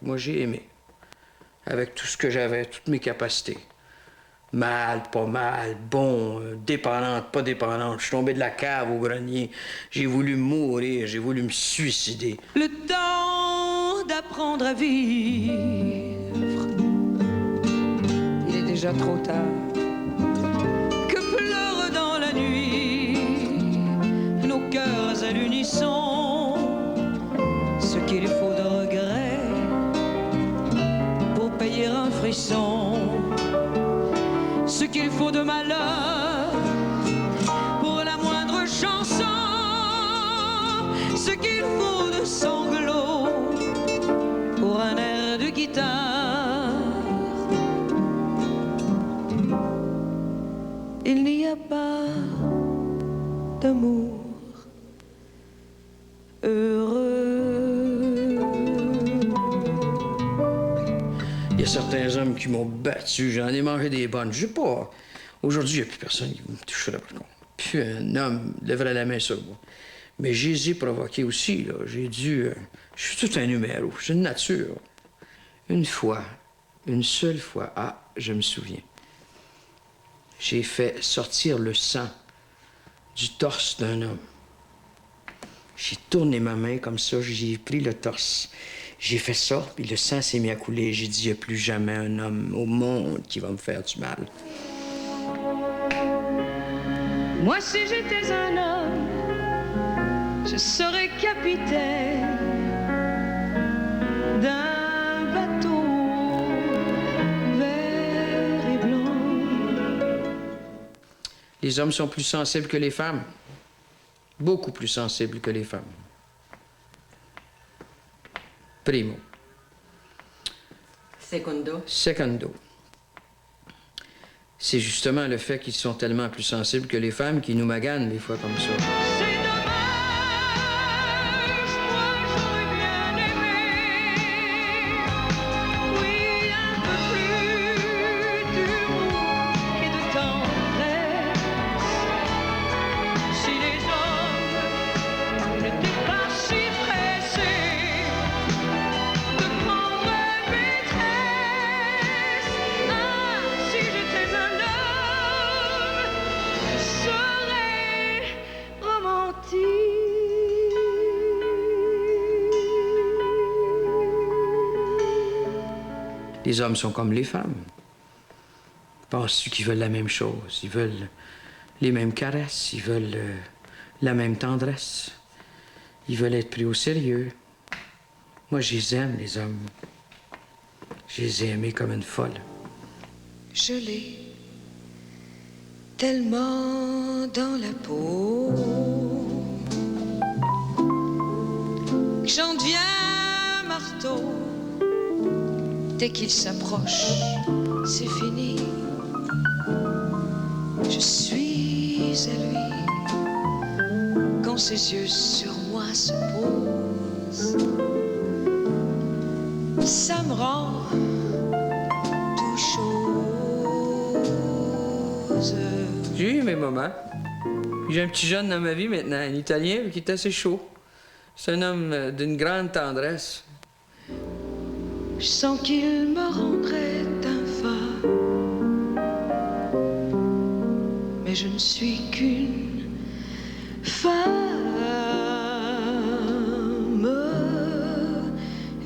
Moi, j'ai aimé. Avec tout ce que j'avais, toutes mes capacités. Mal, pas mal, bon, dépendante, pas dépendante. Je suis tombé de la cave au grenier. J'ai voulu mourir, j'ai voulu me suicider. Le temps d'apprendre à vivre. Il est déjà trop tard. Que pleurent dans la nuit nos cœurs à l'unisson. Ce qu'il faut de regret pour payer un frisson. Ce qu'il faut de malheur pour la moindre chanson. Ce qu'il faut de sanglots pour un air de guitare. Il n'y a pas d'amour heureux. Il y a certains hommes qui m'ont battu, j'en ai mangé des bonnes. Je sais pas. Aujourd'hui, il n'y a plus personne qui me touche là, par contre. Plus un homme lèverait la main sur moi. Mais je les ai provoqués aussi, là. J'ai dû. Je suis tout un numéro. C'est une nature. Une fois, une seule fois, je me souviens. J'ai fait sortir le sang du torse d'un homme. J'ai tourné ma main comme ça, j'ai pris le torse. J'ai fait ça, puis le sang s'est mis à couler. J'ai dit, il n'y a plus jamais un homme au monde qui va me faire du mal. Moi, si j'étais un homme, je serais capitaine d'un bateau vert et blanc. Les hommes sont plus sensibles que les femmes. Beaucoup plus sensibles que les femmes. Primo. Secondo. Secondo. C'est justement le fait qu'ils sont tellement plus sensibles que les femmes qui nous maganent des fois comme ça. C'est dommage, moi j'aurais bien aimé. Oui, un peu plus d'humour et de tendresse. Si les hommes n'étaient pas si pressés de prendre maîtresse. Ah, si j'étais un homme, je serais romantique. Les hommes sont comme les femmes. Penses-tu qu'ils veulent la même chose? Ils veulent les mêmes caresses, ils veulent la même tendresse. Ils veulent être pris au sérieux. Moi, je les aime, les hommes. Je les ai aimés comme une folle. Je l'ai tellement dans la peau que j'en deviens marteau. Dès qu'il s'approche, c'est fini. Je suis à lui quand ses yeux sur moi se posent. Ça me rend tout chose. J'ai eu mes moments. J'ai un petit jeune dans ma vie maintenant, un Italien qui est assez chaud. C'est un homme d'une grande tendresse. Je sens qu'il me rendrait infâme, mais je ne suis qu'une femme,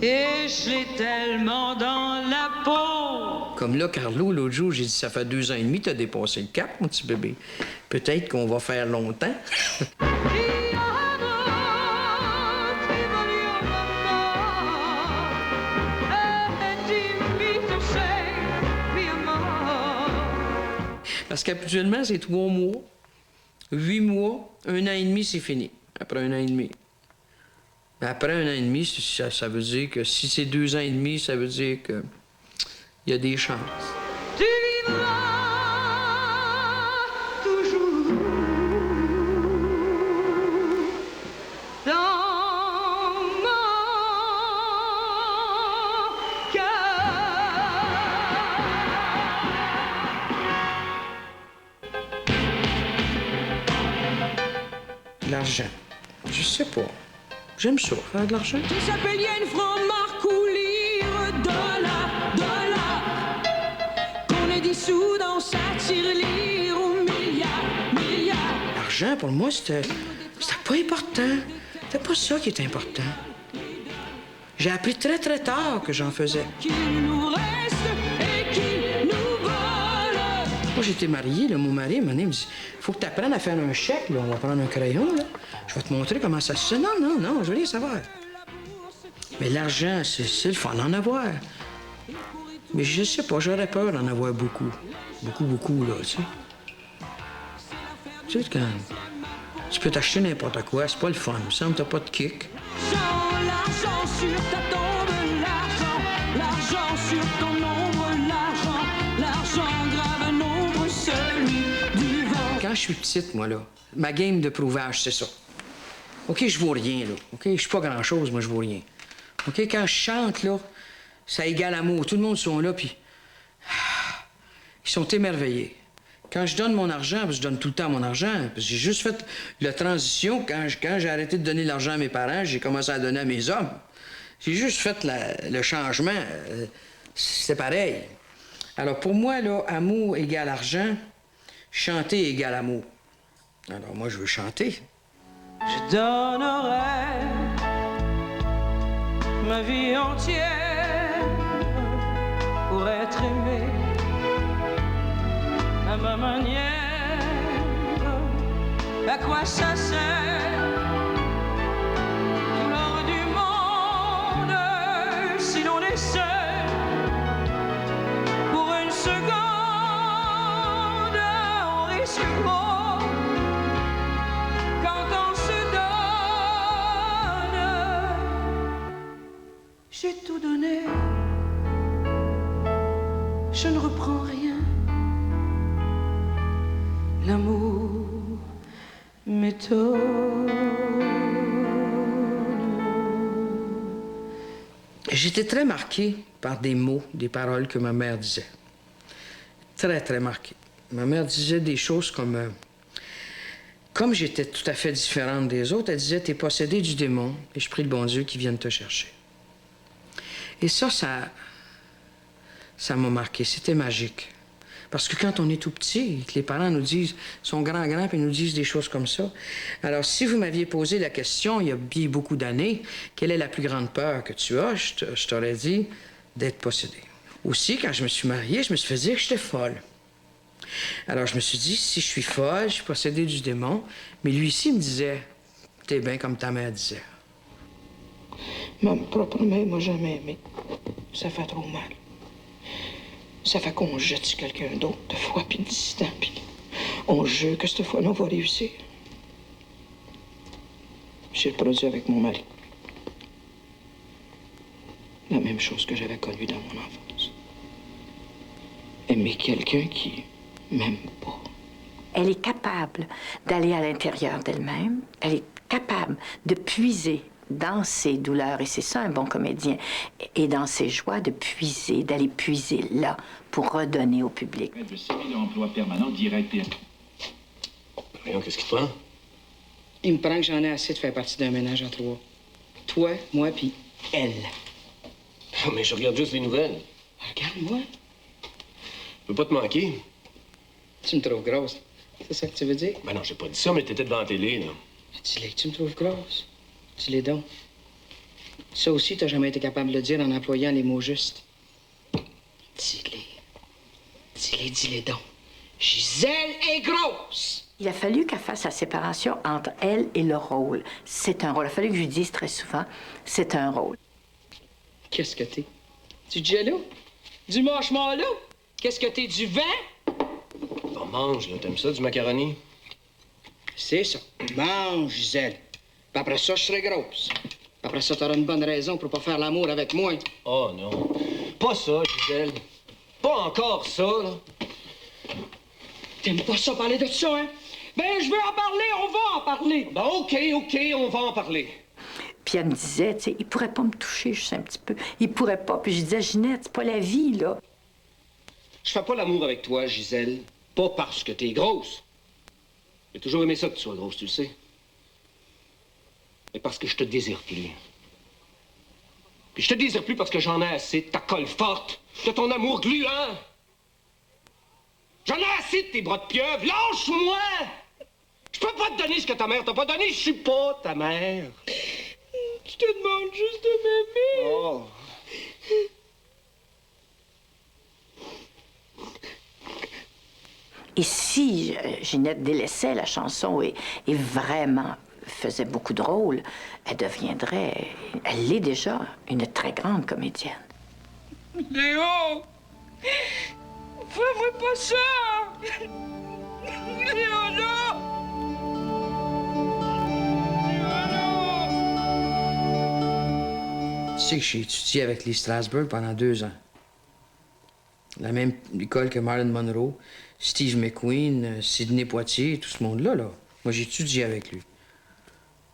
et je l'ai tellement dans la peau. Comme là, Carlo, l'autre jour, j'ai dit, ça fait 2 ans et demi, t'as dépassé le cap, mon petit bébé. Peut-être qu'on va faire longtemps. Parce qu'habituellement, c'est 3 mois, 8 mois, 1 an et demi, c'est fini. Après 1 an et demi. Mais après 1 an et demi, ça veut dire que si c'est 2 ans et demi, ça veut dire que il y a des chances. Tu vivras toujours dans mon cœur. L'argent. Je sais pas. J'aime ça, faire de l'argent. Qui s'appelle yen, franc, marque ou lire, dollar. Qu'on ait des sous dans sa tirelire ou milliard. L'argent, pour moi, c'était pas important. C'était pas ça qui était important. J'ai appris très, très tard que j'en faisais. Qu'il nous reste et qu'il nous vole. Moi, j'étais marié, là, mon mari, un moment donné, il me dit « Faut que tu apprennes à faire un chèque, là. On va prendre un crayon, là. Je vais te montrer comment ça se fait. » Non, je veux rien savoir. Mais l'argent, c'est le fun d'en avoir. Mais je sais pas, j'aurais peur d'en avoir beaucoup. Beaucoup, là, tu sais. Tu sais, quand tu peux t'acheter n'importe quoi, c'est pas le fun. Il me semble que t'as pas de kick. L'argent sur ta tombe, l'argent sur ton ombre, l'argent grave un nombre, celui du vent. Quand je suis petite, moi, là, ma game de provage, c'est ça. OK, je vaux rien, là. OK, je suis pas grand-chose, moi, je vaux rien. OK, quand je chante, là, ça égale amour. Tout le monde sont là, puis ils sont émerveillés. Quand je donne mon argent, parce que je donne tout le temps mon argent, parce que j'ai juste fait la transition. Quand j'ai arrêté de donner de l'argent à mes parents, j'ai commencé à donner à mes hommes. J'ai juste fait le changement. C'est pareil. Alors, pour moi, là, amour égale argent, chanter égale amour. Alors, moi, je veux chanter. Je donnerai ma vie entière pour être aimé à ma manière. À quoi ça sert l'or du monde si l'on est seul pour une seconde? On risque gros quand on se donne. J'ai tout donné, je ne reprends rien. L'amour m'étonne. J'étais très marqué par des mots, des paroles que ma mère disait. Très, très marqué. Ma mère disait des choses comme j'étais tout à fait différente des autres, elle disait « T'es possédé du démon et je prie le bon Dieu qui vienne te chercher. » Et ça m'a marqué. C'était magique. Parce que quand on est tout petit, que les parents nous disent, sont grands, puis nous disent des choses comme ça. Alors, si vous m'aviez posé la question, il y a bien beaucoup d'années, quelle est la plus grande peur que tu as, je t'aurais dit d'être possédé. Aussi, quand je me suis mariée, je me suis fait dire que j'étais folle. Alors, je me suis dit, si je suis folle, je suis possédée du démon. Mais lui ici me disait, t'es bien comme ta mère disait. Ma propre mère m'a jamais aimé. Ça fait trop mal. Ça fait qu'on jette sur quelqu'un d'autre de fois, puis dissident, puis on jure que cette fois-là, on va réussir. J'ai le produit avec mon mari. La même chose que j'avais connue dans mon enfance. Aimer quelqu'un qui m'aime pas. Elle est capable d'aller à l'intérieur d'elle-même. Elle est capable de puiser dans ses douleurs, et c'est ça un bon comédien, et dans ses joies, de puiser, d'aller puiser là pour redonner au public. De série d'emploi permanent direct et... Voyons, qu'est-ce qui te prend? Il me prend que j'en ai assez de faire partie d'un ménage à 3. Toi, moi, puis elle. Oh, mais je regarde juste les nouvelles. Regarde-moi. Je veux pas te manquer. Tu me trouves grosse. C'est ça que tu veux dire? Ben non, j'ai pas dit ça, mais t'étais devant la télé, là. Dis-le que tu me trouves grosse. Dis-le donc. Ça aussi, t'as jamais été capable de le dire en employant les mots justes. Dis-le donc. Gisèle est grosse! Il a fallu qu'elle fasse la séparation entre elle et le rôle. C'est un rôle. Il a fallu que je lui dise très souvent, c'est un rôle. Qu'est-ce que t'es? Du jello? Du marshmallow? Qu'est-ce que t'es, du vin? Bon, mange, là. T'aimes ça, du macaroni? C'est ça. Mange, Gisèle. Puis après ça, je serai grosse. Puis après ça, t'auras une bonne raison pour pas faire l'amour avec moi. Oh non. Pas ça, Gisèle. Pas encore ça, là. T'aimes pas ça parler de ça, hein? Ben, je veux en parler, on va en parler. Ben, OK, on va en parler. Puis elle me disait, tu sais, il pourrait pas me toucher juste un petit peu. Il pourrait pas. Puis je disais, Ginette, c'est pas la vie, là. Je fais pas l'amour avec toi, Gisèle. Pas parce que t'es grosse. J'ai toujours aimé ça que tu sois grosse, tu le sais. Mais parce que je te désire plus. Puis je te désire plus parce que j'en ai assez de ta colle forte, de ton amour gluant. J'en ai assez de tes bras de pieuvre. Lâche-moi! Je peux pas te donner ce que ta mère t'a pas donné. Je suis pas ta mère. Je te demande juste de m'aimer. Oh. Et si Ginette délaissait la chanson et vraiment faisait beaucoup de rôles, elle deviendrait, elle l'est déjà, une très grande comédienne. Léo! Fais-moi pas ça! Léo, non! Tu sais que j'ai étudié avec Lee Strasberg pendant 2 ans. La même école que Marilyn Monroe, Steve McQueen, Sidney Poitier, tout ce monde-là, là. Moi, j'ai étudié avec lui.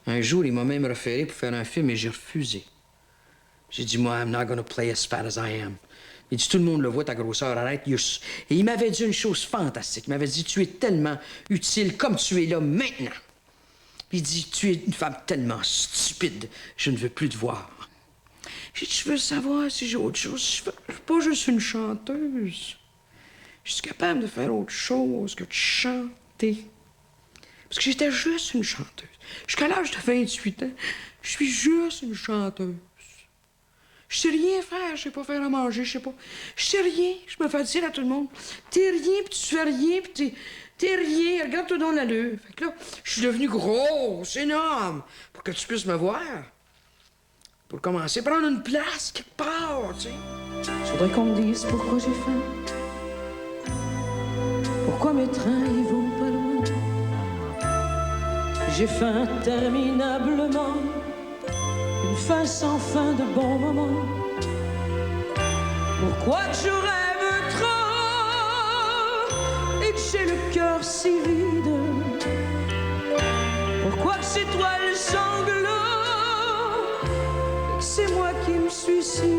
Un jour, il m'a même référé pour faire un film et j'ai refusé. J'ai dit, moi, I'm not gonna play as fat as I am. Il dit, tout le monde le voit, ta grosseur, arrête. Et il m'avait dit une chose fantastique. Il m'avait dit, tu es tellement utile comme tu es là maintenant. Puis il dit, tu es une femme tellement stupide, je ne veux plus te voir. J'ai dit, je veux savoir si j'ai autre chose. Je suis pas juste une chanteuse. Je suis capable de faire autre chose que de chanter. Parce que j'étais juste une chanteuse. Jusqu'à l'âge de 28 ans, je suis juste une chanteuse. Je sais rien faire, je sais pas faire à manger, je sais pas. Je sais rien, je me fais dire à tout le monde. T'es rien, puis tu fais rien, puis t'es rien. Regarde-toi dans l'allure. Fait que là, je suis devenue grosse, énorme, pour que tu puisses me voir. Pour commencer, prendre une place quelque part, tu sais. Faudrait qu'on me dise pourquoi j'ai faim. Pourquoi mes trains, ils vont pas loin. J'ai faim interminablement. Une faim sans fin de bons moments. Pourquoi que je rêve trop et que j'ai le cœur si vide. Pourquoi que ces toiles sanglots et que c'est moi qui me suicide.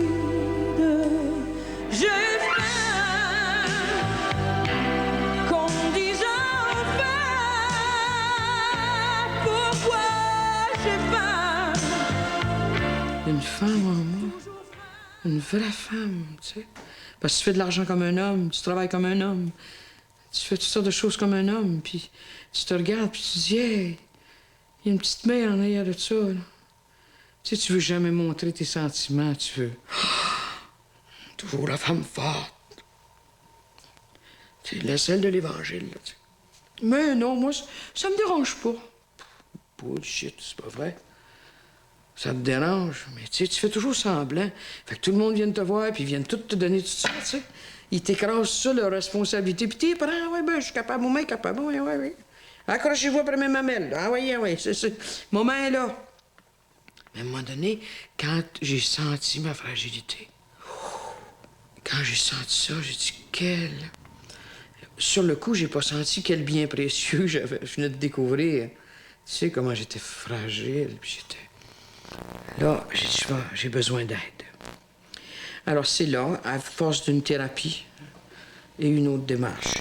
J'ai faim qu'on me dise enfin pourquoi j'ai faim. Une femme en moi. Une vraie femme, tu sais. Parce que tu fais de l'argent comme un homme, tu travailles comme un homme. Tu fais toutes sortes de choses comme un homme, puis tu te regardes, puis tu te dis, hey, il y a une petite mère en arrière de ça, là. Tu sais, tu veux jamais montrer tes sentiments, tu veux... toujours la femme forte. C'est la celle de l'Évangile, là, tu sais. Mais non, moi, ça me dérange pas. Bullshit, c'est pas vrai. Ça te dérange, mais tu sais, tu fais toujours semblant. Fait que tout le monde vient te voir, puis ils viennent tout te donner tout ça, tu sais. Ils t'écrasent ça, leur responsabilité, puis t'es prends, ouais, ben, je suis capable, mon main est capable, ouais, ouais, ouais. Accrochez-vous après mes mamelles, ah, ouais, c'est. Mon main est là. Mais à un moment donné, quand j'ai senti ma fragilité, quand j'ai senti ça, j'ai dit, quel... Sur le coup, j'ai pas senti quel bien précieux je venais de découvrir. Tu sais comment j'étais fragile, puis j'étais... Là, j'ai dit, j'ai besoin d'aide. Alors, c'est là, à force d'une thérapie et une autre démarche,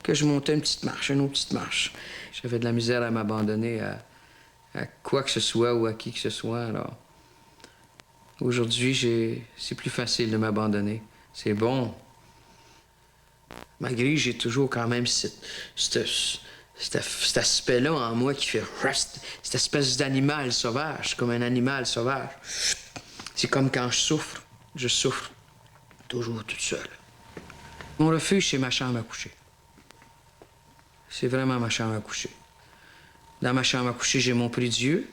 que je montais une petite marche, une autre petite marche. J'avais de la misère à m'abandonner à quoi que ce soit ou à qui que ce soit, alors... Aujourd'hui, c'est plus facile de m'abandonner. C'est bon. Malgré, j'ai toujours quand même cet aspect-là en moi qui fait rest, cette espèce d'animal sauvage, comme un animal sauvage. C'est comme quand je souffre toujours toute seule. Mon refuge, c'est ma chambre à coucher. C'est vraiment ma chambre à coucher. Dans ma chambre à coucher, j'ai mon prie-Dieu.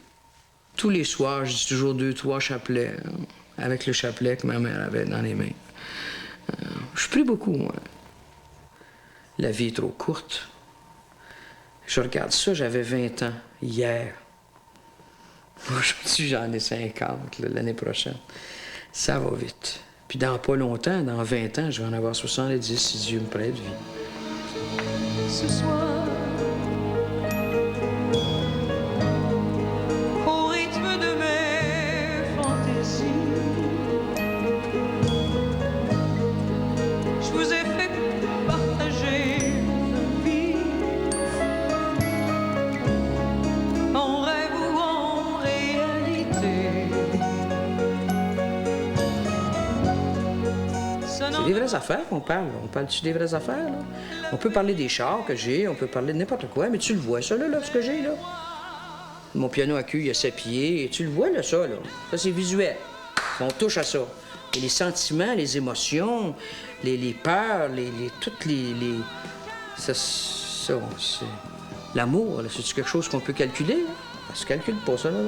Tous les soirs, je dis toujours 2-3 chapelets, hein, avec le chapelet que ma mère avait dans les mains. Je prie beaucoup, moi. La vie est trop courte. Je regarde ça, j'avais 20 ans hier. Aujourd'hui, j'en ai 50 l'année prochaine. Ça va vite. Puis dans pas longtemps, dans 20 ans, je vais en avoir 70 si Dieu me prête vie. Ce soir, au rythme de mes fantaisies, je vous ai fait partager ma vie, en rêve ou en réalité. C'est des vraies affaires qu'on parle. On parle-tu des vraies affaires, là? On peut parler des chars que j'ai, on peut parler de n'importe quoi, mais tu le vois, ça, là, ce que j'ai, là. Mon piano à queue, il a 7 pieds, et tu le vois, là, ça, là. Ça, c'est visuel. On touche à ça. Et les sentiments, les émotions, les peurs, toutes les... Ça, c'est... L'amour, là, c'est quelque chose qu'on peut calculer, là? Ça se calcule pas, ça, là.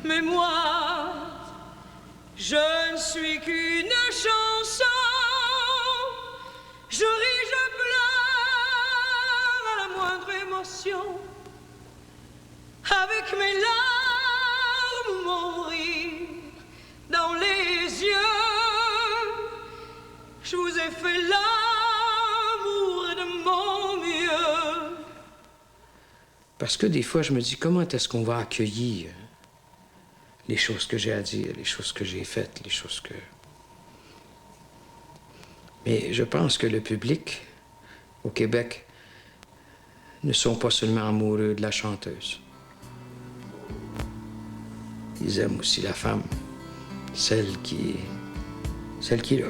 Mais moi, je ne suis qu'une chanson. Je ris, je pleure à la moindre émotion. Avec mes larmes, mon rire dans les yeux. Je vous ai fait l'amour de mon mieux. Parce que des fois, je me dis, comment est-ce qu'on va accueillir les choses que j'ai à dire, les choses que j'ai faites, les choses que... Mais je pense que le public, au Québec, ne sont pas seulement amoureux de la chanteuse. Ils aiment aussi la femme, celle qui est là.